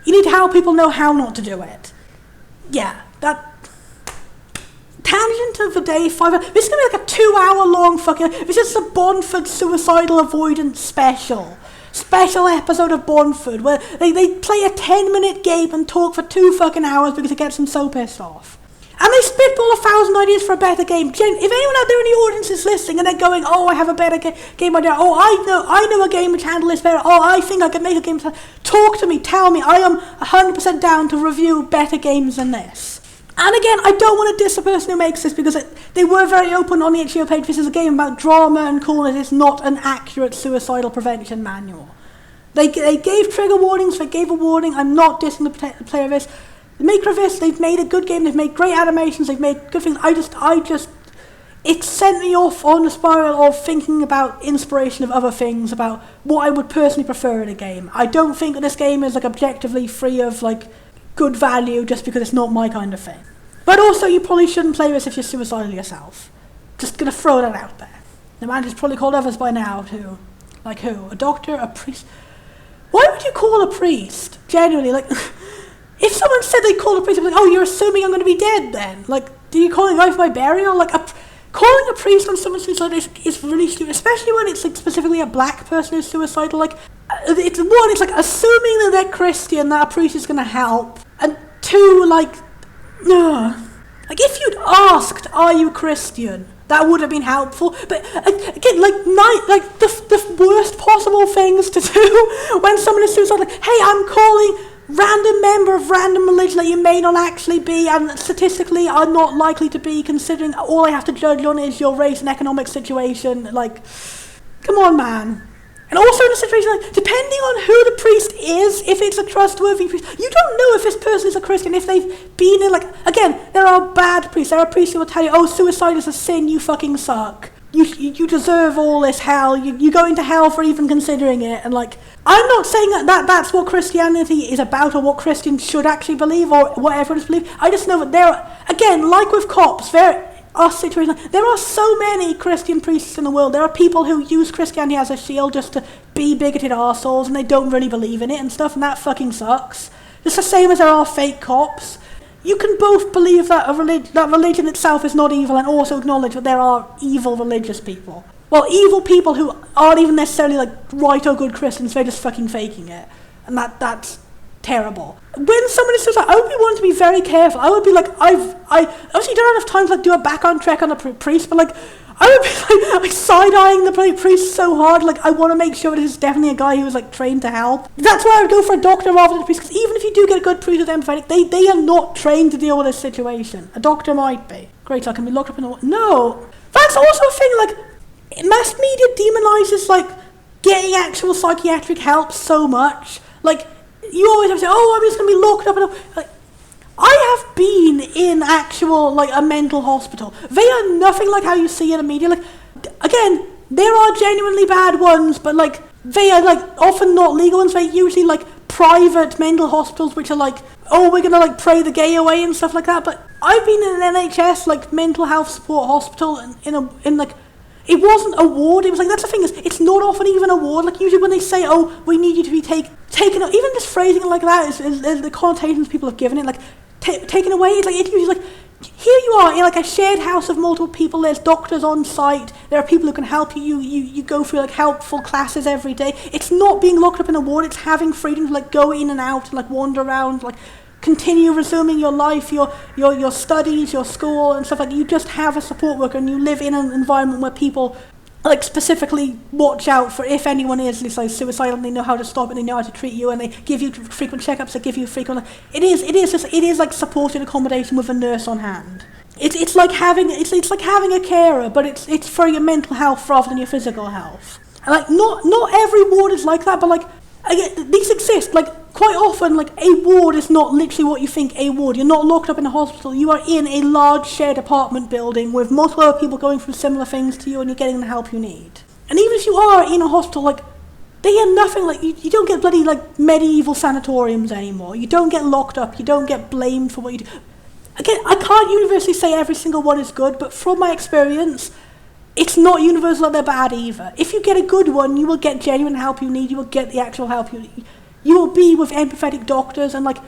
You need to help people know how not to do it. Yeah, that tangent of the day 5. This is gonna be like a 2-hour long fucking. This is a Bonford suicidal avoidance special episode of Bonford where they play a 10-minute game and talk for 2 fucking hours because it gets them so pissed off. And they spitball 1,000 ideas for a better game. If anyone out there in the audience is listening and they're going, oh, I have a better game idea. Oh, I know a game which handles this better. Oh, I think I can make a game. Talk to me, tell me. I am 100% down to review better games than this. And again, I don't want to diss the person who makes this because they were very open on the HBO page. This is a game about drama and coolness. It's not an accurate suicidal prevention manual. They gave trigger warnings. They gave a warning. I'm not dissing the player of this. The maker of this, they've made a good game, they've made great animations, they've made good things. It sent me off on the spiral of thinking about inspiration of other things, about what I would personally prefer in a game. I don't think that this game is like objectively free of like good value just because it's not my kind of thing. But also, you probably shouldn't play this if you're suicidal yourself. Just gonna throw that out there. The man has probably called others by now too. Like who? A doctor? A priest? Why would you call a priest? Genuinely, like... If someone said they called a priest, I'd be like, oh, you're assuming I'm going to be dead then? Like, do you calling a guy for my burial? Like, calling a priest on someone's suicide is really stupid, especially when it's like specifically a black person who's suicidal. Like, it's like assuming that they're Christian, that a priest is going to help. And 2, like, like if you'd asked, are you Christian? That would have been helpful. But again, the worst possible things to do when someone is suicidal, like, hey, I'm calling random member of random religion that you may not actually be and statistically are not likely to be, considering all I have to judge on is your race and economic situation. Like, come on, man. And also in a situation like, depending on who the priest is, if it's a trustworthy priest, you don't know if this person is a Christian, if they've been in, like, again, there are bad priests. There are priests who will tell you, oh, suicide is a sin, you fucking suck. You deserve all this hell. You go into hell for even considering it. And like, I'm not saying that's what Christianity is about or what Christians should actually believe or what everyone should believe. I just know that there are, again, like with cops, there are situations, there are so many Christian priests in the world. There are people who use Christianity as a shield just to be bigoted arseholes and they don't really believe in it and stuff, and that fucking sucks. It's the same as there are fake cops. You can both believe that religion itself is not evil and also acknowledge that there are evil religious people. Well, evil people who aren't even necessarily like right or good Christians, they're just fucking faking it. And that's terrible. When someone is suicidal, I would be wanting to be very careful. I would be like, I obviously don't have enough time to like do a background check on a priest, but like, I would be like side-eyeing the priest so hard, like I want to make sure that it's definitely a guy who was like trained to help. That's why I would go for a doctor rather than a priest, because even if you do get a good priest with empathetic, they are not trained to deal with this situation. A doctor might be. Great, so I can be locked up in a... No! That's also a thing, like, mass media demonizes like getting actual psychiatric help so much. Like, you always have to say, oh, I'm just going to be locked up in a... Like, I have been in actual, like, a mental hospital. They are nothing like how you see in the media. Like, again, there are genuinely bad ones, but, like, they are, like, often not legal ones. They're usually, like, private mental hospitals, which are, like, oh, we're gonna, like, pray the gay away and stuff like that. But I've been in an NHS, like, mental health support hospital in like, it wasn't a ward. It was like, that's the thing, is it's not often even a ward. Like, usually when they say, oh, we need you to be taken, even just phrasing it like that is the connotations people have given it, like, taken away. It's like, it's usually like, here you are in like a shared house of multiple people. There's doctors on site. There are people who can help you. You go through like helpful classes every day. It's not being locked up in a ward. It's having freedom to like go in and out and like wander around, like continue resuming your life, your studies, your school and stuff. Like you just have a support worker and you live in an environment where people like specifically watch out for if anyone is like suicidal, and they know how to stop it, they know how to treat you, and they give you frequent checkups, they give you frequent. It is like supported accommodation with a nurse on hand. It's like having a carer, but it's for your mental health rather than your physical health. And like not every ward is like that, but like again, these exist. Like quite often, like a ward is not literally what you think a ward. You're not locked up in a hospital. You are in a large shared apartment building with multiple other people going through similar things to you, and you're getting the help you need. And even if you are in a hospital, like they are nothing like you don't get bloody like medieval sanatoriums anymore. You don't get locked up. You don't get blamed for what you do. Again, I can't universally say every single one is good, but from my experience, it's not universal that they're bad either. If you get a good one, you will get genuine help you need. You will get the actual help you need. You will be with empathetic doctors and like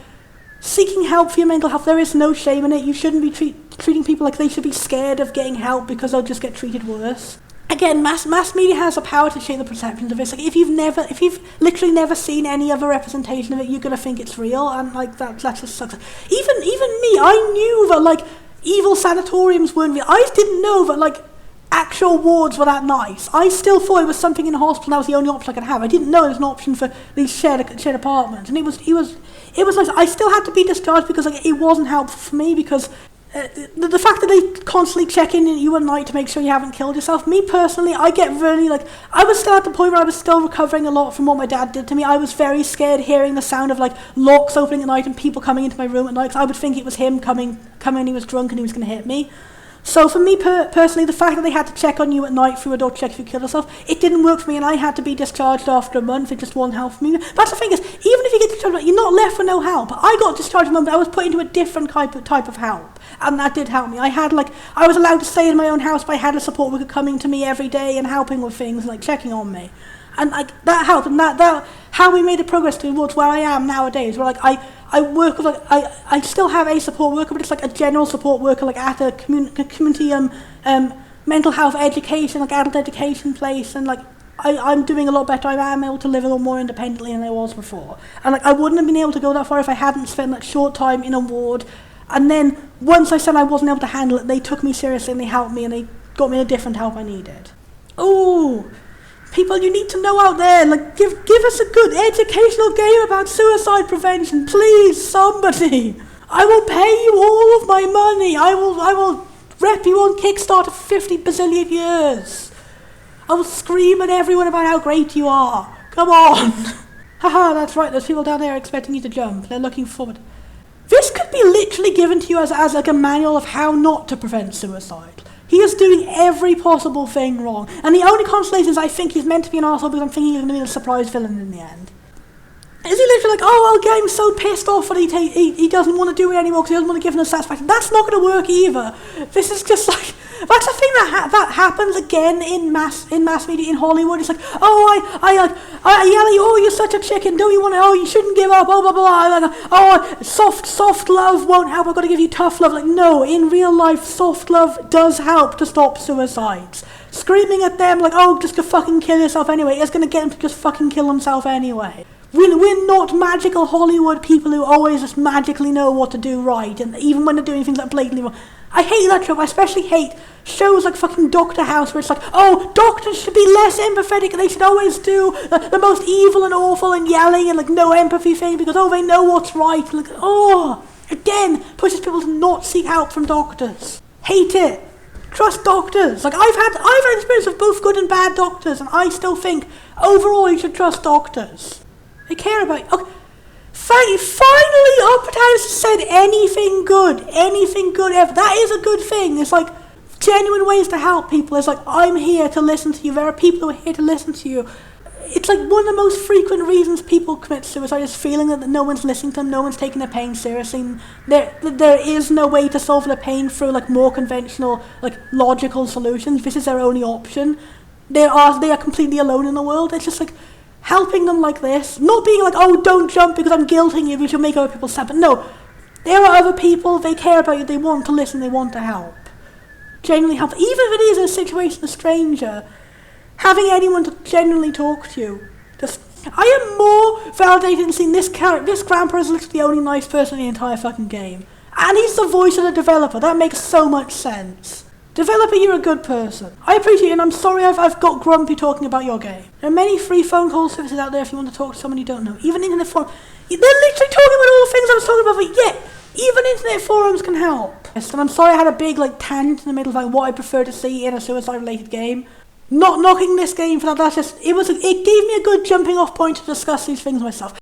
seeking help for your mental health. There is no shame in it. You shouldn't be treating people like they should be scared of getting help because they'll just get treated worse. Again, mass media has the power to shape the perceptions of this. Like if you've literally never seen any other representation of it, you're gonna think it's real, and like that just sucks. Even me, I knew that like evil sanatoriums weren't real. I didn't know that like actual wards were that nice. I still thought it was something in a hospital that was the only option I could have. I didn't know there was an option for these shared apartments, and it was nice. I still had to be discharged because like it wasn't helpful for me because the fact that they constantly check in at you at night to make sure you haven't killed yourself. Me personally, I get really like I was still at the point where I was still recovering a lot from what my dad did to me. I was very scared hearing the sound of like locks opening at night and people coming into my room at night. 'Cause I would think it was him coming. He was drunk and he was going to hit me. So for me personally, the fact that they had to check on you at night through a door to check if you killed yourself, it didn't work for me, and I had to be discharged after a month. It just wasn't help for me. But the thing is, even if you get discharged, you're not left with no help. I got discharged a month, I was put into a different type of help, and that did help me. I was allowed to stay in my own house, but I had a support worker coming to me every day and helping with things, and like checking on me. And like that helped, and that how we made the progress towards where I am nowadays, where like I work with like I still have a support worker, but it's like a general support worker, like at a community mental health education, like adult education place, and like I'm doing a lot better. I am able to live a lot more independently than I was before, and like I wouldn't have been able to go that far if I hadn't spent that short time in a ward. And then once I said I wasn't able to handle it, they took me seriously and they helped me and they got me the different help I needed. Oh. People, you need to know out there, like, give us a good educational game about suicide prevention, please, somebody. I will pay you all of my money. I will rep you on Kickstarter for 50 bazillion years. I will scream at everyone about how great you are. Come on. Haha, that's right, there's people down there expecting you to jump. They're looking forward. This could be literally given to you as like a manual of how not to prevent suicide. He is doing every possible thing wrong. And the only consolation is I think he's meant to be an arsehole because I'm thinking he's going to be a surprise villain in the end. Is he literally like, oh, I'm so pissed off that he doesn't want to do it anymore because he doesn't want to give him the satisfaction? That's not going to work either. This is just like, that's a thing that happens again in mass media in Hollywood. It's like, oh, I yell at you, oh, you're such a chicken, don't you want to, oh, you shouldn't give up, oh, blah, blah, blah. Oh, soft love won't help, I've got to give you tough love. Like, no, in real life, soft love does help to stop suicides. Screaming at them like, oh, just go fucking kill yourself anyway, it's going to get them to just fucking kill themselves anyway. We're not magical Hollywood people who always just magically know what to do right, and even when they're doing things like blatantly wrong. I hate that trope. I especially hate shows like fucking Doctor House, where it's like, oh, doctors should be less empathetic, and they should always do the most evil and awful and yelling and like no empathy thing because, oh, they know what's right. And, like, oh, again, pushes people to not seek help from doctors. Hate it. Trust doctors. Like I've had experience of both good and bad doctors, and I still think overall you should trust doctors. They care about you. Okay. Finally, Oppenheimer said anything good ever. That is a good thing. It's like genuine ways to help people. It's like, I'm here to listen to you. There are people who are here to listen to you. It's like one of the most frequent reasons people commit suicide is feeling that no one's listening to them, no one's taking their pain seriously. There is no way to solve their pain through like more conventional, like logical solutions. This is their only option. They are completely alone in the world. It's just like helping them like this, not being like, oh, don't jump because I'm guilting you, which will make other people sad. But no, There are other people, they care about you, they want to listen, they want to help. Genuinely help. Even if it is a situation, a stranger, having anyone to genuinely talk to you. I am more validated in seeing this grandpa is literally the only nice person in the entire fucking game. And he's the voice of the developer. That makes so much sense. Developer, you're a good person. I appreciate it, and I'm sorry I've got grumpy talking about your game. There are many free phone call services out there if you want to talk to someone you don't know. Even internet forums. They're literally talking about all the things I was talking about, but yet, even internet forums can help. Yes, and I'm sorry I had a big tangent in the middle of what I prefer to see in a suicide-related game. Not knocking this game for that, it gave me a good jumping off point to discuss these things myself.